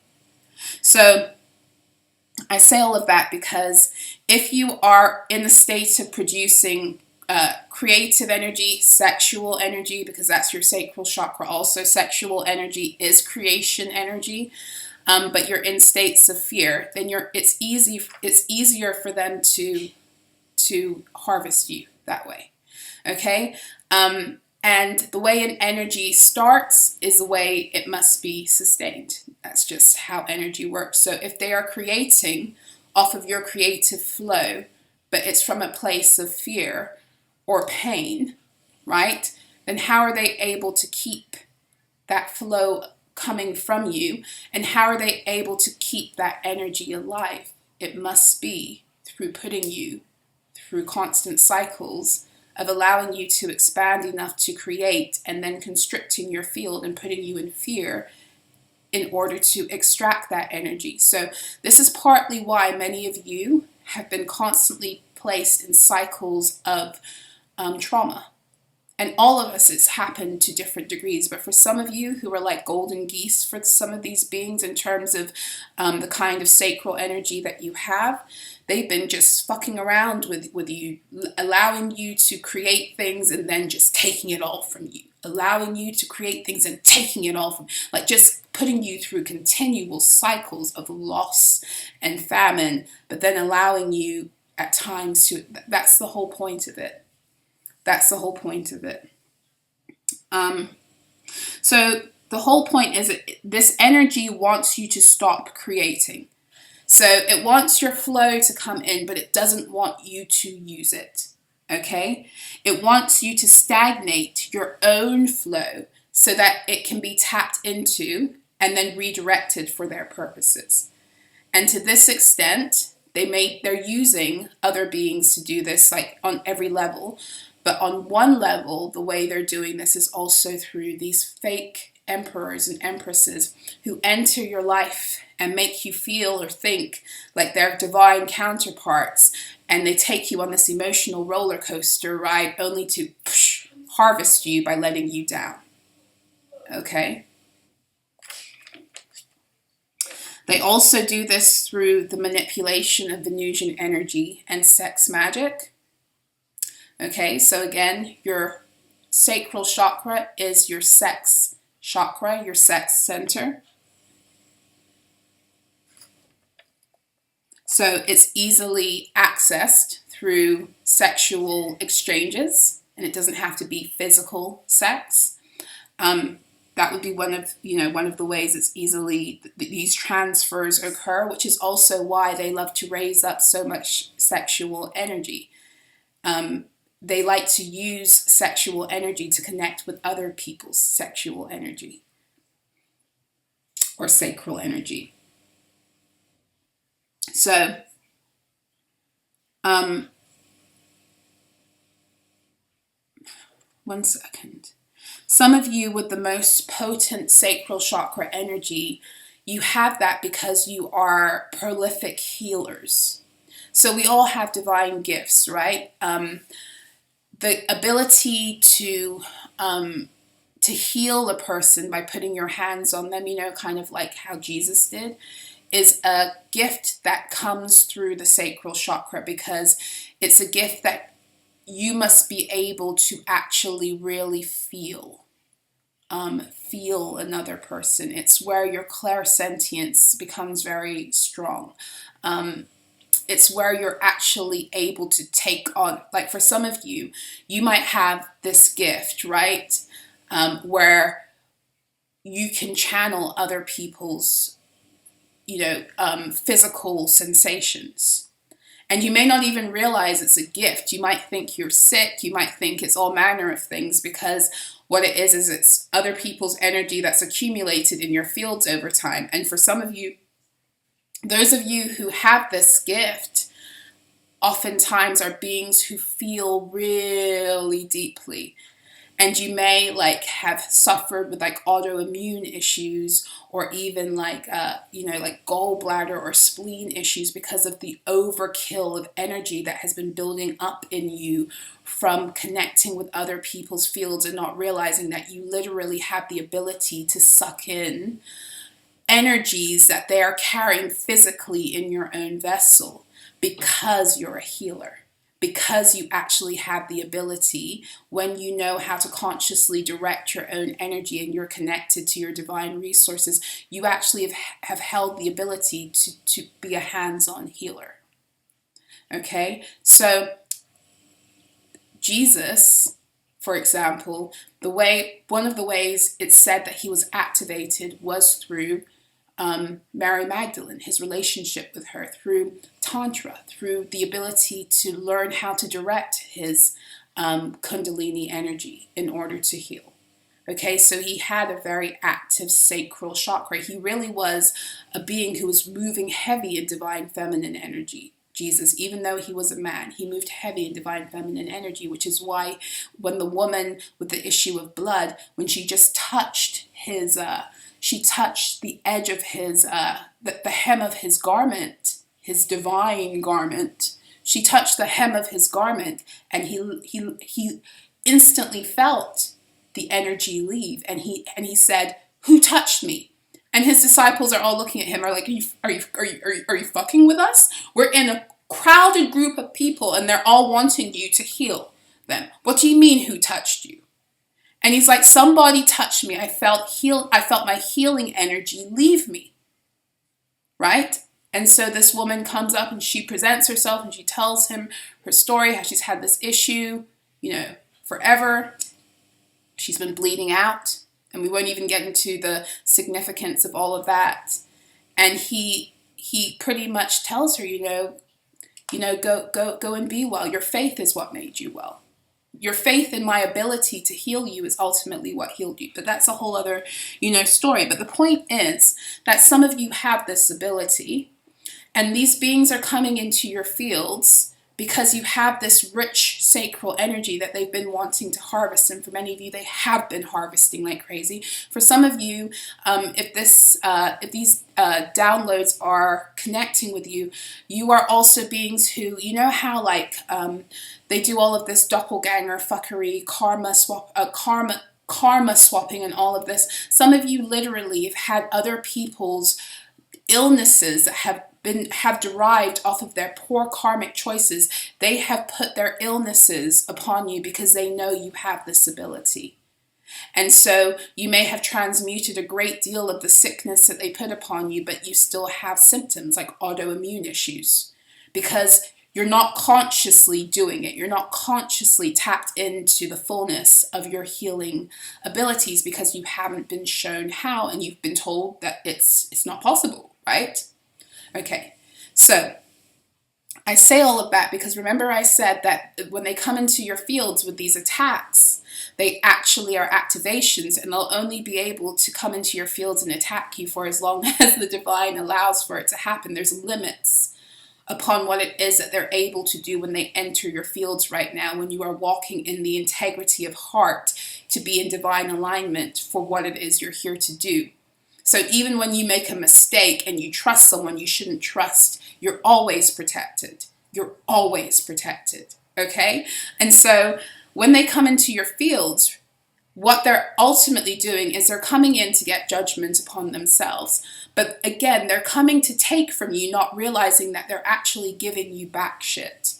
S1: So I say all of that because if you are in the state of producing creative energy, sexual energy, because that's your sacral chakra also. Sexual energy is creation energy, but you're in states of fear, then it's easier for them to harvest you that way. Okay? And the way an energy starts is the way it must be sustained. That's just how energy works. So if they are creating off of your creative flow, but it's from a place of fear or pain, right? Then how are they able to keep that flow coming from you? And how are they able to keep that energy alive? It must be through putting you through constant cycles of allowing you to expand enough to create and then constricting your field and putting you in fear in order to extract that energy. So this is partly why many of you have been constantly placed in cycles of trauma. And all of us, it's happened to different degrees. But for some of you who are like golden geese for some of these beings in terms of the kind of sacral energy that you have, they've been just fucking around with you, allowing you to create things and then just taking it all from you. Allowing you to create things and taking it all from, like just putting you through continual cycles of loss and famine, but then allowing you at times to, that's the whole point of it. That's the whole point of it. So the whole point is that this energy wants you to stop creating. So it wants your flow to come in, but it doesn't want you to use it. Okay? It wants you to stagnate your own flow so that it can be tapped into and then redirected for their purposes. And to this extent, they're using other beings to do this, like on every level. But on one level, the way they're doing this is also through these fake emperors and empresses who enter your life and make you feel or think like they're divine counterparts, and they take you on this emotional roller coaster ride only to harvest you by letting you down. Okay. They also do this through the manipulation of Venusian energy and sex magic. Okay, so again, your sacral chakra is your sex chakra, your sex center. So it's easily accessed through sexual exchanges, and it doesn't have to be physical sex. That would be one of the ways it's easily these transfers occur, which is also why they love to raise up so much sexual energy. They like to use sexual energy to connect with other people's sexual energy or sacral energy. So, one second. Some of you with the most potent sacral chakra energy, you have that because you are prolific healers. So we all have divine gifts, right? The ability to heal a person by putting your hands on them, kind of like how Jesus did, is a gift that comes through the sacral chakra, because it's a gift that you must be able to actually really feel another person. It's where your clairsentience becomes very strong. It's where you're actually able to take on, like for some of you, you might have this gift, right? Where you can channel other people's, physical sensations. And you may not even realize it's a gift. You might think you're sick. You might think it's all manner of things, because what it is it's other people's energy that's accumulated in your fields over time. And for some of you, those of you who have this gift oftentimes are beings who feel really deeply. And you may have suffered with autoimmune issues, or even gallbladder or spleen issues, because of the overkill of energy that has been building up in you from connecting with other people's fields and not realizing that you literally have the ability to suck in energies that they are carrying physically in your own vessel, because you're a healer. Because you actually have the ability, when you know how to consciously direct your own energy and you're connected to your divine resources, you actually have held the ability to be a hands-on healer. Okay? So Jesus, for example, one of the ways it's said that he was activated was through Mary Magdalene, his relationship with her, through Tantra, through the ability to learn how to direct his Kundalini energy in order to heal. Okay, so he had a very active sacral chakra. He really was a being who was moving heavy in divine feminine energy. Jesus, even though he was a man, he moved heavy in divine feminine energy, which is why when the woman with the issue of blood, when she just touched his she touched the edge of his, the hem of his garment, his divine garment. She touched the hem of his garment, and he instantly felt the energy leave, and he said, "Who touched me?" And his disciples are all looking at him, are like, "Are you fucking with us? We're in a crowded group of people, and they're all wanting you to heal them. What do you mean, who touched you?" And he's like, "Somebody touched me. I felt my healing energy leave me." Right? And so this woman comes up and she presents herself and she tells him her story, how she's had this issue, forever. She's been bleeding out. And we won't even get into the significance of all of that. And he pretty much tells her, go and be well. Your faith is what made you well. Your faith in my ability to heal you is ultimately what healed you. But that's a whole other, story. But the point is that some of you have this ability, and these beings are coming into your fields because you have this rich sacral energy that they've been wanting to harvest. And for many of you, they have been harvesting like crazy. For some of you, if these downloads are connecting with you, you are also beings who, how they do all of this doppelganger fuckery, karma karma swapping and all of this. Some of you literally have had other people's illnesses that have derived off of their poor karmic choices. They have put their illnesses upon you because they know you have this ability. And so you may have transmuted a great deal of the sickness that they put upon you, but you still have symptoms like autoimmune issues because you're not consciously doing it. You're not consciously tapped into the fullness of your healing abilities because you haven't been shown how, and you've been told that it's not possible, right? Okay, so I say all of that because remember I said that when they come into your fields with these attacks, they actually are activations, and they'll only be able to come into your fields and attack you for as long as the divine allows for it to happen. There's limits upon what it is that they're able to do when they enter your fields right now, when you are walking in the integrity of heart to be in divine alignment for what it is you're here to do. So even when you make a mistake and you trust someone you shouldn't trust, you're always protected. You're always protected, okay? And so when they come into your fields, what they're ultimately doing is they're coming in to get judgment upon themselves. But again, they're coming to take from you, not realizing that they're actually giving you back shit,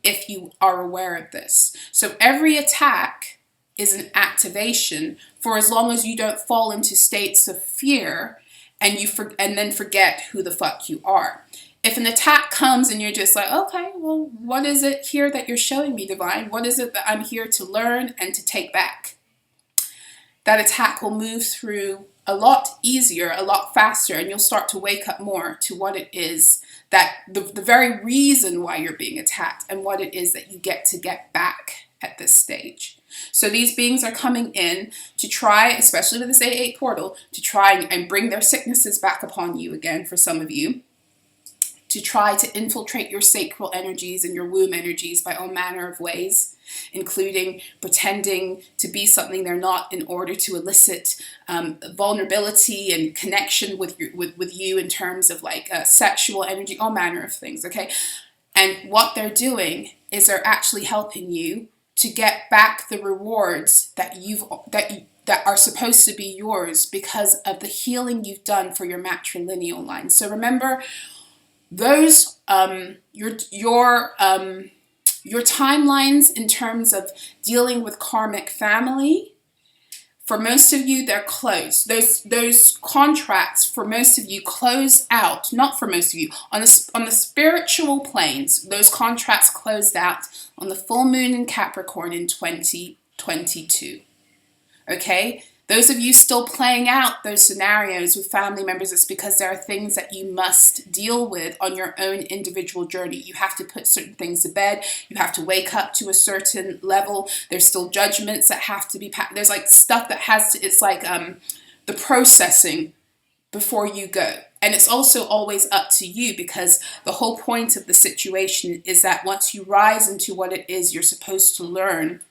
S1: if you are aware of this. So every attack is an activation for as long as you don't fall into states of fear and then forget who the fuck you are. If an attack comes and you're just like, okay, well, what is it here that you're showing me, divine? What is it that I'm here to learn and to take back? That attack will move through a lot easier, a lot faster, and you'll start to wake up more to what it is that the very reason why you're being attacked and what it is that you get to get back at this stage. So these beings are coming in to try, especially with this A8 portal, to try and bring their sicknesses back upon you again for some of you, to try to infiltrate your sacral energies and your womb energies by all manner of ways, including pretending to be something they're not in order to elicit vulnerability and connection with you in terms of like sexual energy, all manner of things, okay? And what they're doing is they're actually helping you to get back the rewards that are supposed to be yours because of the healing you've done for your matrilineal line. So remember, those your timelines in terms of dealing with karmic family, for most of you, they're closed. Those contracts for most of you close out. Not for most of you. On the spiritual planes, those contracts closed out on the full moon in Capricorn in 2022. Okay? Those of you still playing out those scenarios with family members, it's because there are things that you must deal with on your own individual journey. You have to put certain things to bed. You have to wake up to a certain level. There's still judgments that have to be passed. There's like stuff that has to, it's like the processing before you go. And it's also always up to you because the whole point of the situation is that once you rise into what it is you're supposed to learn,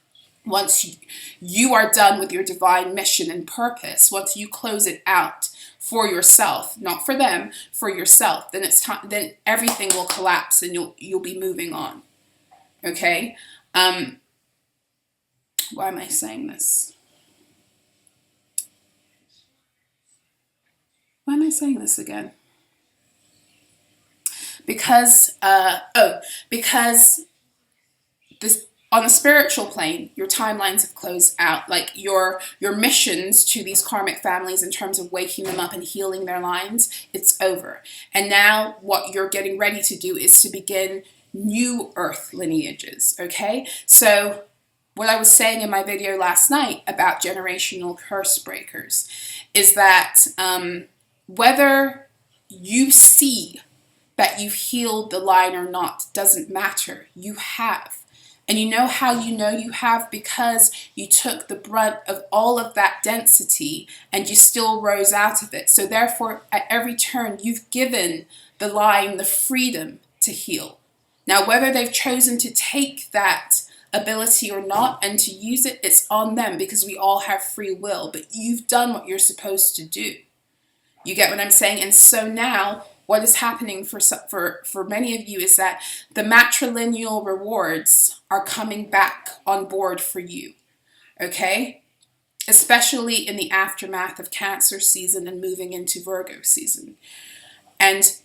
S1: once you are done with your divine mission and purpose, once you close it out for yourself, not for them, for yourself, then it's time. Then everything will collapse and you'll be moving on. Okay. Why am I saying this? Why am I saying this again? Because this. On the spiritual plane, your timelines have closed out. Like your missions to these karmic families in terms of waking them up and healing their lines, it's over. And now what you're getting ready to do is to begin new earth lineages, okay? So what I was saying in my video last night about generational curse breakers is that whether you see that you've healed the line or not doesn't matter. You have. And you know how you know you have? Because you took the brunt of all of that density and you still rose out of it. So therefore, at every turn, you've given the line the freedom to heal. Now, whether they've chosen to take that ability or not and to use it, it's on them because we all have free will. But you've done what you're supposed to do. You get what I'm saying? And so now, what is happening for many of you is that the matrilineal rewards are coming back on board for you, okay? especially in the aftermath of Cancer season and moving into Virgo season. And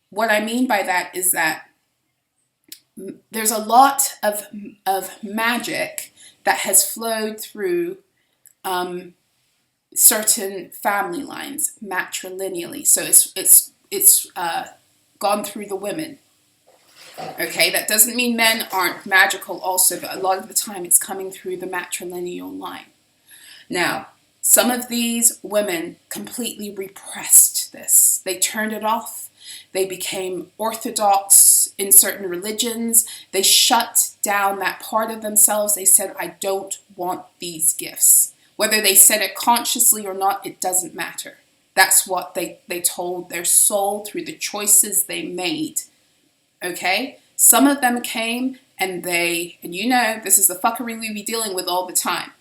S1: what I mean by that is that there's a lot of magic that has flowed through certain family lines matrilineally. So it's gone through the women. Okay, that doesn't mean men aren't magical also, but a lot of the time it's coming through the matrilineal line. Now, some of these women completely repressed this. They turned it off. They became orthodox in certain religions. They shut down that part of themselves. They said, I don't want these gifts. Whether they said it consciously or not, it doesn't matter. That's what they told their soul through the choices they made. Okay? Some of them came and you know, this is the fuckery we be dealing with all the time.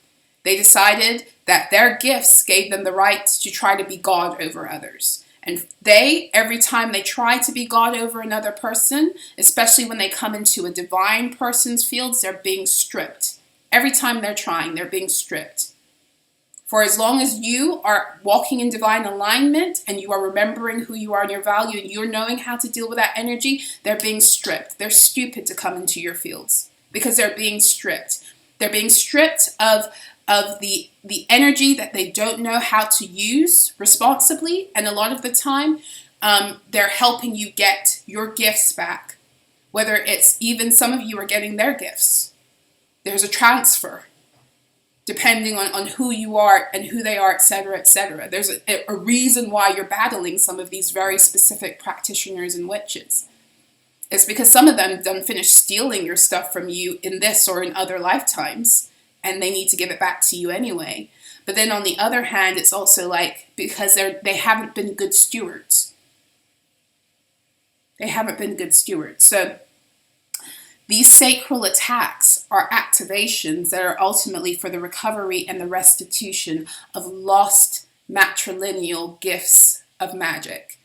S1: They decided that their gifts gave them the right to try to be God over others. And every time they try to be God over another person, especially when they come into a divine person's fields, they're being stripped. Every time they're trying, they're being stripped. For as long as you are walking in divine alignment and you are remembering who you are and your value and you're knowing how to deal with that energy, they're being stripped. They're stupid to come into your fields because they're being stripped. They're being stripped of the energy that they don't know how to use responsibly. And a lot of the time, they're helping you get your gifts back. Whether it's even some of you are getting their gifts. There's a transfer. Depending on who you are and who they are, etc., etc. There's a reason why you're battling some of these very specific practitioners and witches. It's because some of them done finished stealing your stuff from you in this or in other lifetimes, and they need to give it back to you anyway. But then on the other hand, it's also like because they haven't been good stewards. They haven't been good stewards. So these sacral attacks are activations that are ultimately for the recovery and the restitution of lost matrilineal gifts of magic.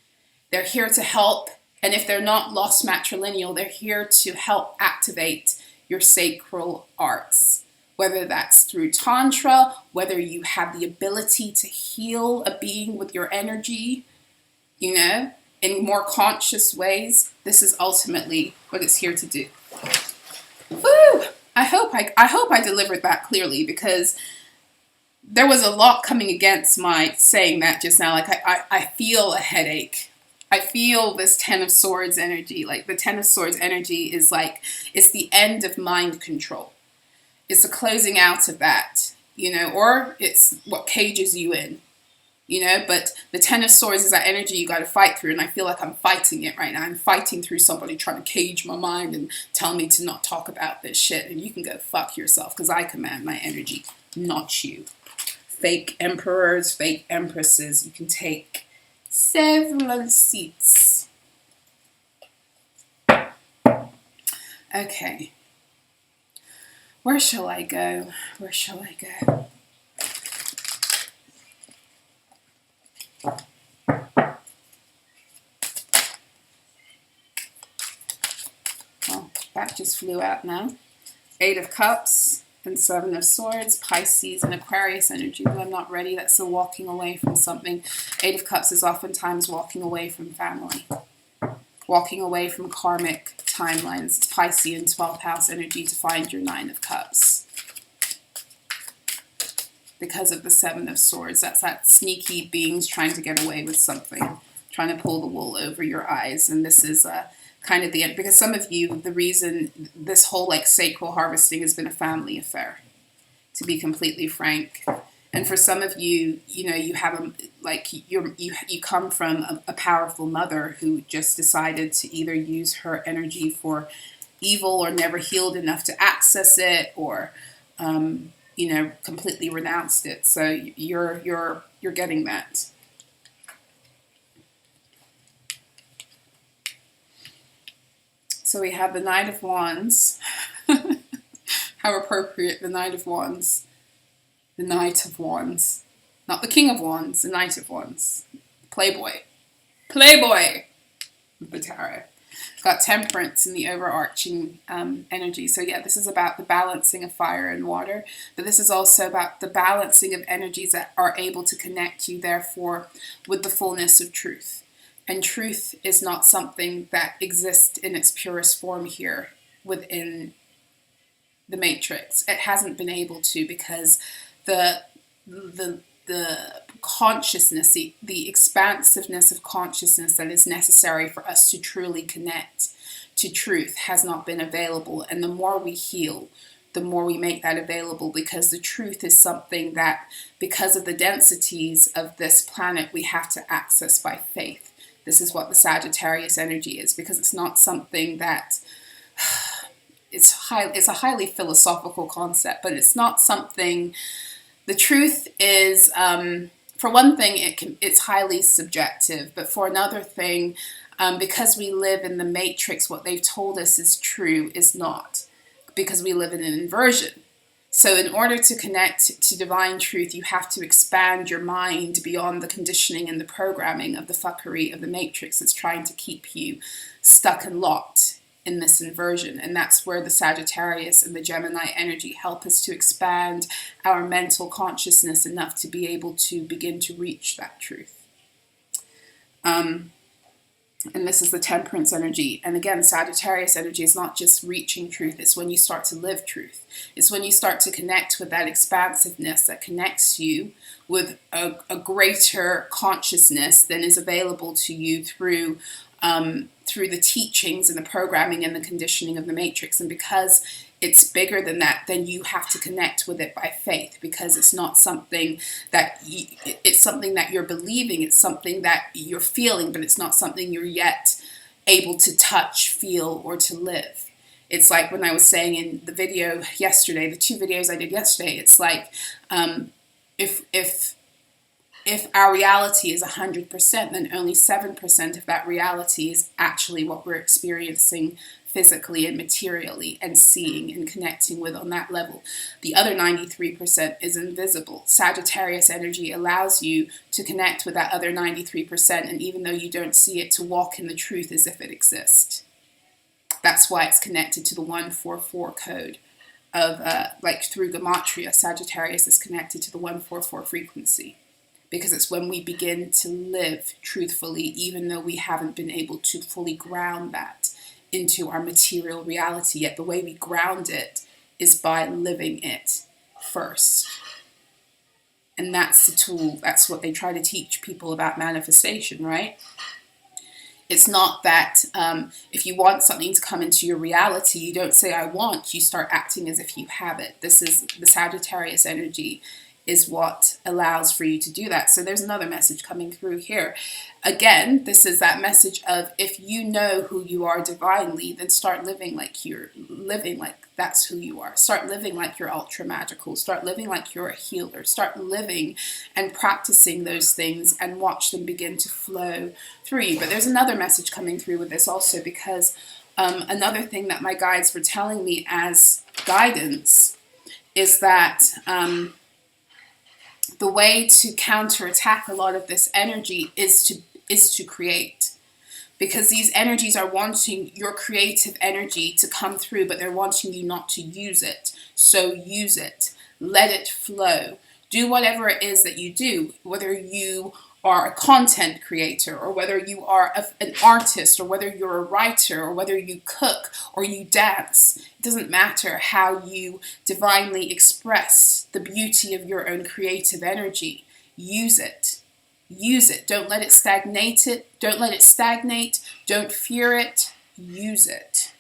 S1: They're here to help, and if they're not lost matrilineal, they're here to help activate your sacral arts. Whether that's through Tantra, whether you have the ability to heal a being with your energy, you know, in more conscious ways, this is ultimately what it's here to do. Woo! I hope I delivered that clearly, because there was a lot coming against my saying that just now. Like I feel a headache. I feel this Ten of Swords energy. Like the Ten of Swords energy is like, it's the end of mind control. It's a closing out of that, you know, or it's what cages you in. You know, but the Ten of Swords is that energy you got to fight through. And I feel like I'm fighting it right now. I'm fighting through somebody trying to cage my mind and tell me to not talk about this shit. And you can go fuck yourself, because I command my energy, not you. Fake emperors, fake empresses, you can take several seats. Okay. Where shall I go? Where shall I go? Well, that just flew out now. 8 of Cups and 7 of Swords, Pisces and Aquarius energy. But I'm not ready. That's still walking away from something. 8 of Cups is oftentimes walking away from family. Walking away from karmic timelines. It's Pisces and 12th house energy to find your 9 of Cups. Because of the 7 of Swords. That's that sneaky beings trying to get away with something. Trying to pull the wool over your eyes. And this is kind of the end. Because some of you, the reason this whole like sacral harvesting has been a family affair. To be completely frank. And for some of you, you know, you have you come from a powerful mother who just decided to either use her energy for evil or never healed enough to access it, or you know, completely renounced it. So you're getting that. So we have the Knight of Wands. How appropriate, the Knight of Wands. The Knight of Wands. Not the King of Wands, the Knight of Wands. Playboy. Playboy! The tarot. Got Temperance in the overarching energy. So yeah, this is about the balancing of fire and water, but this is also about the balancing of energies that are able to connect you, therefore, with the fullness of truth. And truth is not something that exists in its purest form here within the matrix. It hasn't been able to, because the consciousness, the expansiveness of consciousness that is necessary for us to truly connect to truth has not been available. And the more we heal, the more we make that available, because the truth is something that, because of the densities of this planet, we have to access by faith. This is what the Sagittarius energy is, because it's not something that it's a highly philosophical concept, but it's not something. The truth is, for one thing, it's highly subjective, but for another thing, because we live in the matrix, what they've told us is true is not, because we live in an inversion. So in order to connect to divine truth, you have to expand your mind beyond the conditioning and the programming of the fuckery of the matrix that's trying to keep you stuck and locked in this inversion. And that's where the Sagittarius and the Gemini energy help us to expand our mental consciousness enough to be able to begin to reach that truth. And this is the Temperance energy. And again, Sagittarius energy is not just reaching truth, it's when you start to live truth. It's when you start to connect with that expansiveness that connects you with a greater consciousness than is available to you through the teachings and the programming and the conditioning of the matrix. And because it's bigger than that, then you have to connect with it by faith, because it's not something that it's something that you're believing, it's something that you're feeling, but it's not something you're yet able to touch, feel, or to live. It's like when I was saying in the video yesterday, the 2 videos I did yesterday, it's like if our reality is 100%, then only 7% of that reality is actually what we're experiencing physically and materially and seeing and connecting with on that level. The other 93% is invisible. Sagittarius energy allows you to connect with that other 93%, and even though you don't see it, to walk in the truth as if it exists. That's why it's connected to the 144 code of, like through Gematria, Sagittarius is connected to the 144 frequency. Because it's when we begin to live truthfully, even though we haven't been able to fully ground that into our material reality yet. The way we ground it is by living it first. And that's the tool, that's what they try to teach people about manifestation, right? It's not that if you want something to come into your reality, you don't say, I want, you start acting as if you have it. This is the Sagittarius energy, is what allows for you to do that. So there's another message coming through here. Again, this is that message of, if you know who you are divinely, then start living like you're living like that's who you are. Start living like you're ultra magical. Start living like you're a healer. Start living and practicing those things and watch them begin to flow through you. But there's another message coming through with this also, because another thing that my guides were telling me as guidance is that the way to counterattack a lot of this energy is to create, because these energies are wanting your creative energy to come through, but they're wanting you not to use it. So use it, let it flow, do whatever it is that you do, whether you are a content creator, or whether you are an artist, or whether you're a writer, or whether you cook or you dance. It doesn't matter how you divinely express the beauty of your own creative energy. Use it. Use it. Don't let it stagnate it. Don't let it stagnate. Don't fear it. Use it.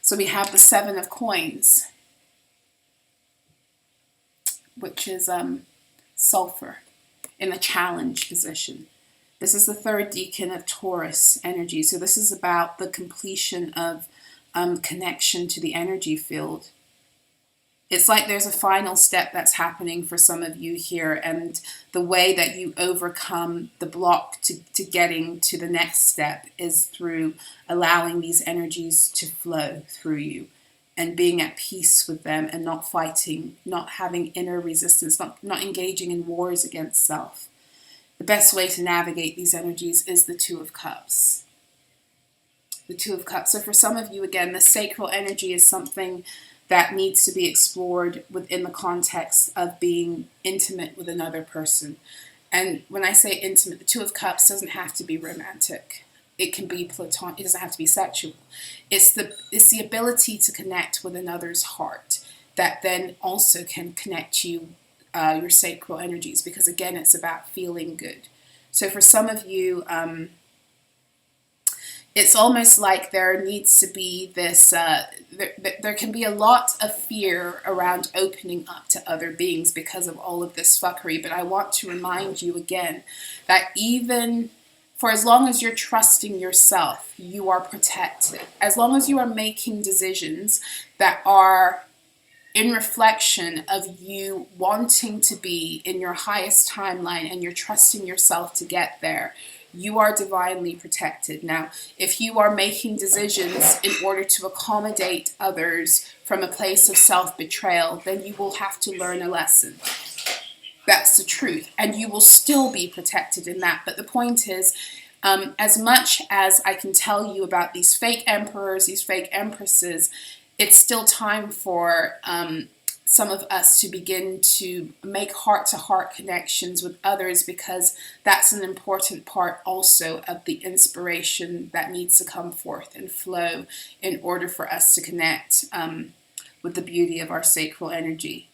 S1: So we have the 7 of coins, which is sulfur in a challenge position. This is the 3rd decan of Taurus energy. So this is about the completion of connection to the energy field. It's like there's a final step that's happening for some of you here, and the way that you overcome the block to getting to the next step is through allowing these energies to flow through you and being at peace with them and not fighting, not having inner resistance, not engaging in wars against self. the best way to navigate these energies is the Two of Cups. The Two of Cups. So for some of you, again, the sacral energy is something that needs to be explored within the context of being intimate with another person. And when I say intimate, the Two of Cups doesn't have to be romantic. It can be platonic. It doesn't have to be sexual. It's the ability to connect with another's heart that then also can connect you, your sacral energies, because again, it's about feeling good. So for some of you, it's almost like there needs to be this, there can be a lot of fear around opening up to other beings because of all of this fuckery. But I want to remind you again that even for as long as you're trusting yourself, you are protected. As long as you are making decisions that are in reflection of you wanting to be in your highest timeline and you're trusting yourself to get there, you are divinely protected. Now, if you are making decisions in order to accommodate others from a place of self-betrayal, then you will have to learn a lesson. That's the truth. And you will still be protected in that. But the point is, as much as I can tell you about these fake emperors, these fake empresses, it's still time for some of us to begin to make heart-to-heart connections with others, because that's an important part also of the inspiration that needs to come forth and flow in order for us to connect with the beauty of our sacral energy.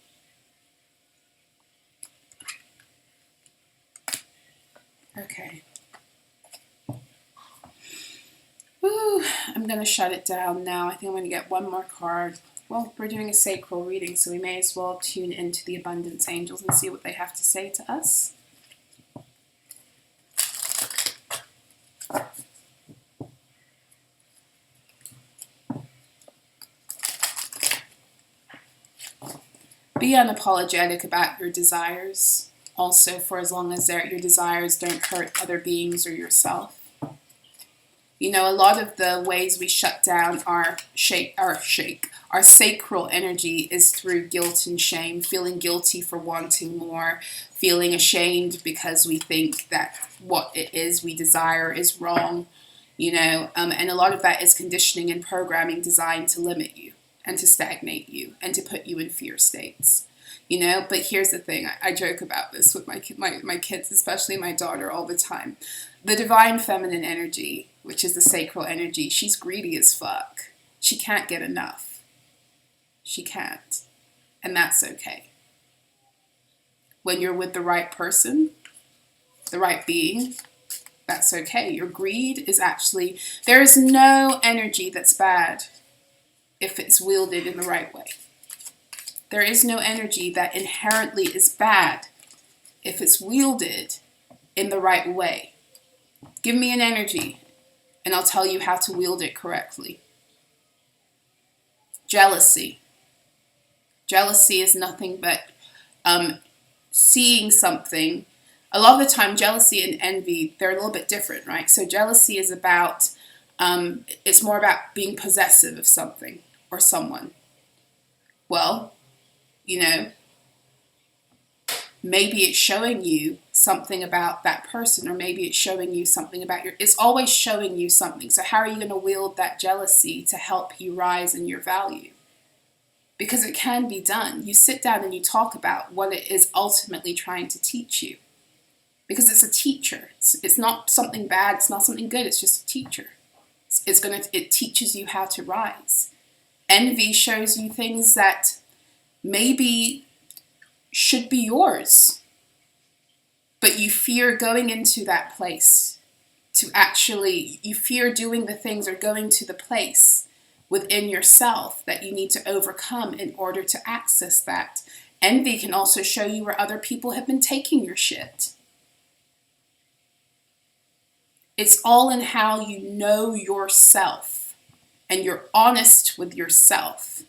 S1: Okay. Woo, I'm going to shut it down now. I think I'm going to get one more card. Well, we're doing a sacral reading, so we may as well tune into the abundance angels and see what they have to say to us. Be unapologetic about your desires, also for as long as your desires don't hurt other beings or yourself. You know, a lot of the ways we shut down our sacral energy is through guilt and shame, feeling guilty for wanting more, feeling ashamed because we think that what it is we desire is wrong, you know, and a lot of that is conditioning and programming designed to limit you and to stagnate you and to put you in fear states. You know, but here's the thing, I joke about this with my kids, especially my daughter, all the time. The divine feminine energy, which is the sacral energy, she's greedy as fuck. She can't get enough. She can't. And that's okay. When you're with the right person, the right being, that's okay. Your greed is actually, there is no energy that's bad if it's wielded in the right way. There is no energy that inherently is bad if it's wielded in the right way. Give me an energy and I'll tell you how to wield it correctly. Jealousy. Jealousy is nothing but seeing something. A lot of the time, jealousy and envy, they're a little bit different, right? So jealousy is about, it's more about being possessive of something or someone. Well, you know, maybe it's showing you something about that person, or maybe it's showing you something about it's always showing you something. So how are you going to wield that jealousy to help you rise in your value? Because it can be done. You sit down and you talk about what it is ultimately trying to teach you. Because it's a teacher. It's not something bad. It's not something good. It's just a teacher. It teaches you how to rise. Envy shows you things that maybe should be yours, but you fear going into that place you fear doing the things or going to the place within yourself that you need to overcome in order to access that. Envy can also show you where other people have been taking your shit. It's all in how you know yourself and you're honest with yourself.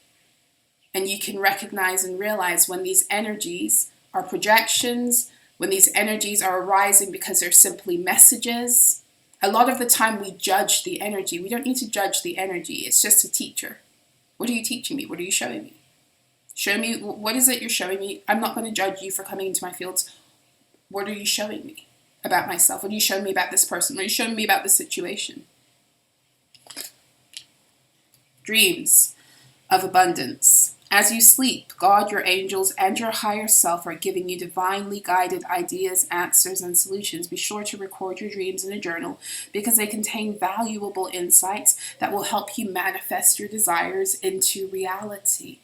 S1: And you can recognize and realize when these energies are projections, when these energies are arising because they're simply messages. A lot of the time we judge the energy. We don't need to judge the energy. It's just a teacher. What are you teaching me? What are you showing me? Show me, what is it you're showing me? I'm not going to judge you for coming into my fields. What are you showing me? about myself? What are you showing me about this person? What are you showing me about this situation? Dreams of abundance. As you sleep, God, your angels, and your higher self are giving you divinely guided ideas, answers, and solutions. Be sure to record your dreams in a journal because they contain valuable insights that will help you manifest your desires into reality.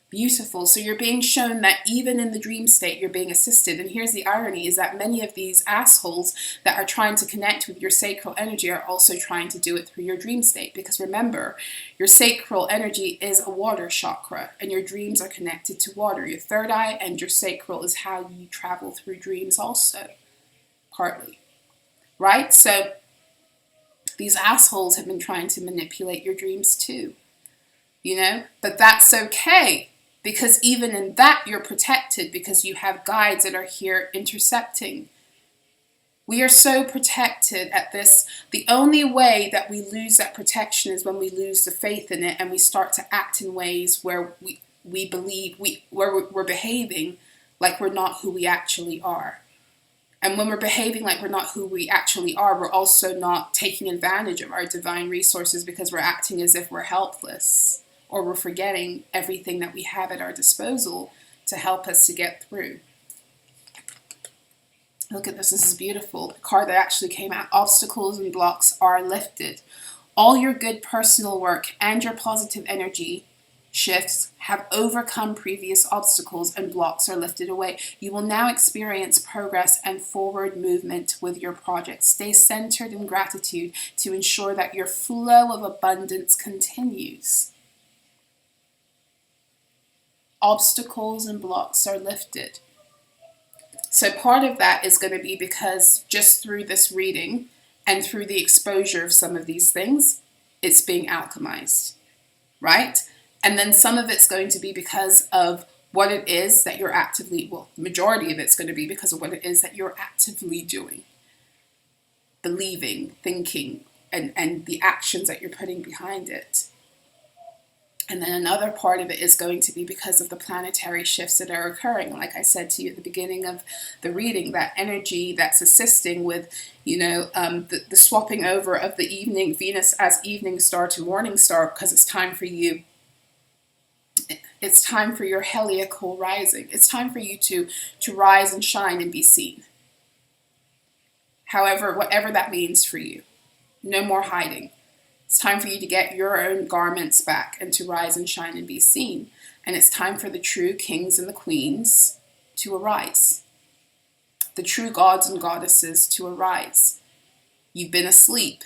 S1: Beautiful. So you're being shown that even in the dream state, you're being assisted. And here's the irony, is that many of these assholes that are trying to connect with your sacral energy are also trying to do it through your dream state. Because remember, your sacral energy is a water chakra, and your dreams are connected to water. Your third eye and your sacral is how you travel through dreams also, partly. Right? So these assholes have been trying to manipulate your dreams too. You know? But that's okay. Because even in that, you're protected because you have guides that are here intercepting. We are so protected at this. The only way that we lose that protection is when we lose the faith in it and we start to act in ways where we believe, where we're behaving like we're not who we actually are. And when we're behaving like we're not who we actually are, we're also not taking advantage of our divine resources because we're acting as if we're helpless. Or we're forgetting everything that we have at our disposal to help us to get through. Look at this. This is beautiful. The card that actually came out. Obstacles and blocks are lifted. All your good personal work and your positive energy shifts have overcome previous obstacles and blocks are lifted away. You will now experience progress and forward movement with your project. Stay centered in gratitude to ensure that your flow of abundance continues. Obstacles and blocks are lifted. So part of that is going to be because just through this reading and through the exposure of some of these things, it's being alchemized, right? And then some of it's going to be because of what it is that you're actively, well, the majority of it's going to be because of what it is that you're actively doing, believing, thinking, and the actions that you're putting behind it. And then another part of it is going to be because of the planetary shifts that are occurring. Like I said to you at the beginning of the reading, that energy that's assisting with, the swapping over of the evening, Venus as evening star to morning star, because it's time for you. It's time for your heliacal rising. It's time for you to rise and shine and be seen. However, whatever that means for you. No more hiding. It's time for you to get your own garments back and to rise and shine and be seen. And it's time for the true kings and the queens to arise. The true gods and goddesses to arise. You've been asleep.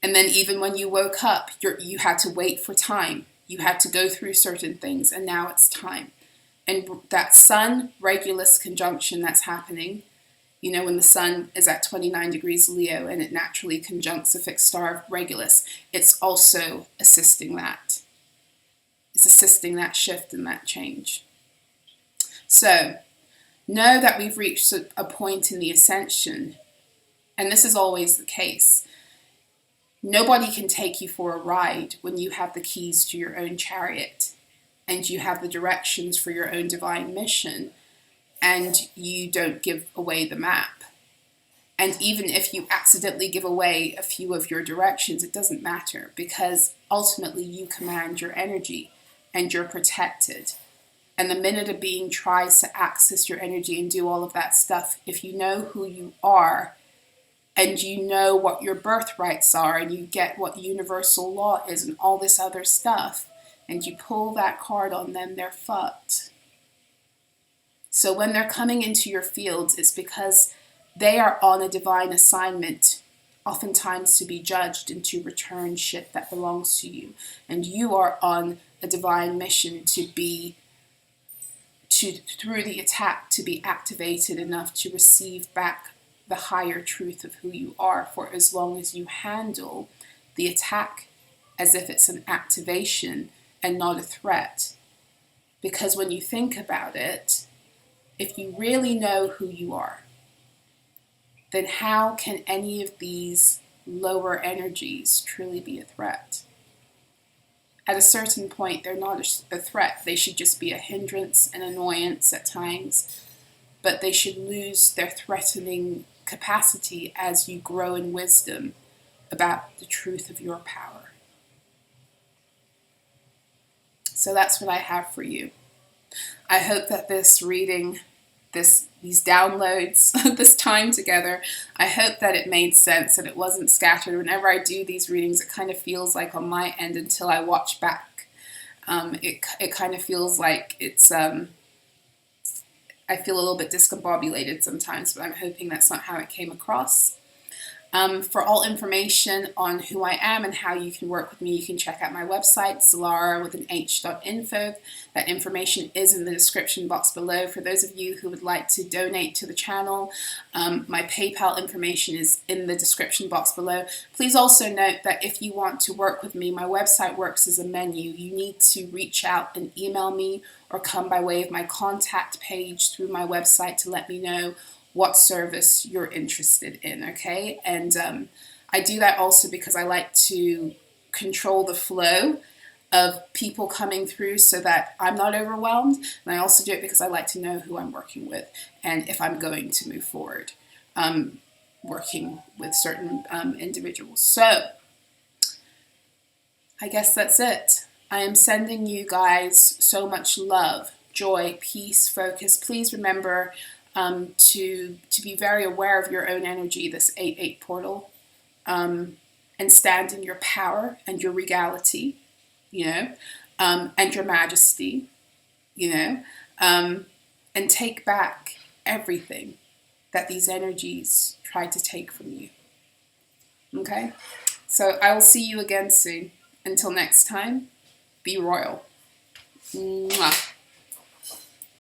S1: And then even when you woke up, you had to wait for time. You had to go through certain things, and now it's time. And that Sun Regulus conjunction that's happening, when the sun is at 29 degrees Leo and it naturally conjuncts a fixed star of Regulus, it's also assisting that. It's assisting that shift and that change. So, know that we've reached a point in the ascension, and this is always the case. Nobody can take you for a ride when you have the keys to your own chariot and you have the directions for your own divine mission, and you don't give away the map. And even if you accidentally give away a few of your directions, it doesn't matter, because ultimately you command your energy and you're protected. And the minute a being tries to access your energy and do all of that stuff, if you know who you are and you know what your birthrights are and you get what universal law is and all this other stuff, and you pull that card on them, they're fucked. So when they're coming into your fields, it's because they are on a divine assignment, oftentimes to be judged and to return shit that belongs to you. And you are on a divine mission through the attack, to be activated enough to receive back the higher truth of who you are, for as long as you handle the attack as if it's an activation and not a threat. Because when you think about it, if you really know who you are, then how can any of these lower energies truly be a threat? At a certain point, they're not a threat. They should just be a hindrance, an annoyance at times. but they should lose their threatening capacity as you grow in wisdom about the truth of your power. So that's what I have for you. I hope that this reading, these downloads, this time together, I hope that it made sense and it wasn't scattered. Whenever I do these readings, it kind of feels like on my end, until I watch back, it kind of feels like it's, I feel a little bit discombobulated sometimes, but I'm hoping that's not how it came across. For all information on who I am and how you can work with me, you can check out my website, So-La-Rah with an h.info. That information is in the description box below. For those of you who would like to donate to the channel, my PayPal information is in the description box below. Please also note that if you want to work with me, my website works as a menu. You need to reach out and email me or come by way of my contact page through my website to let me know what service you're interested in, okay? And I do that also because I like to control the flow of people coming through so that I'm not overwhelmed. And I also do it because I like to know who I'm working with and if I'm going to move forward working with certain individuals. So I guess that's it. I am sending you guys so much love, joy, peace, focus. Please remember to be very aware of your own energy, this 8-8 portal, and stand in your power and your regality, you know, and your majesty, you know, and take back everything that these energies try to take from you. Okay? So I will see you again soon. Until next time, be royal. Mwah.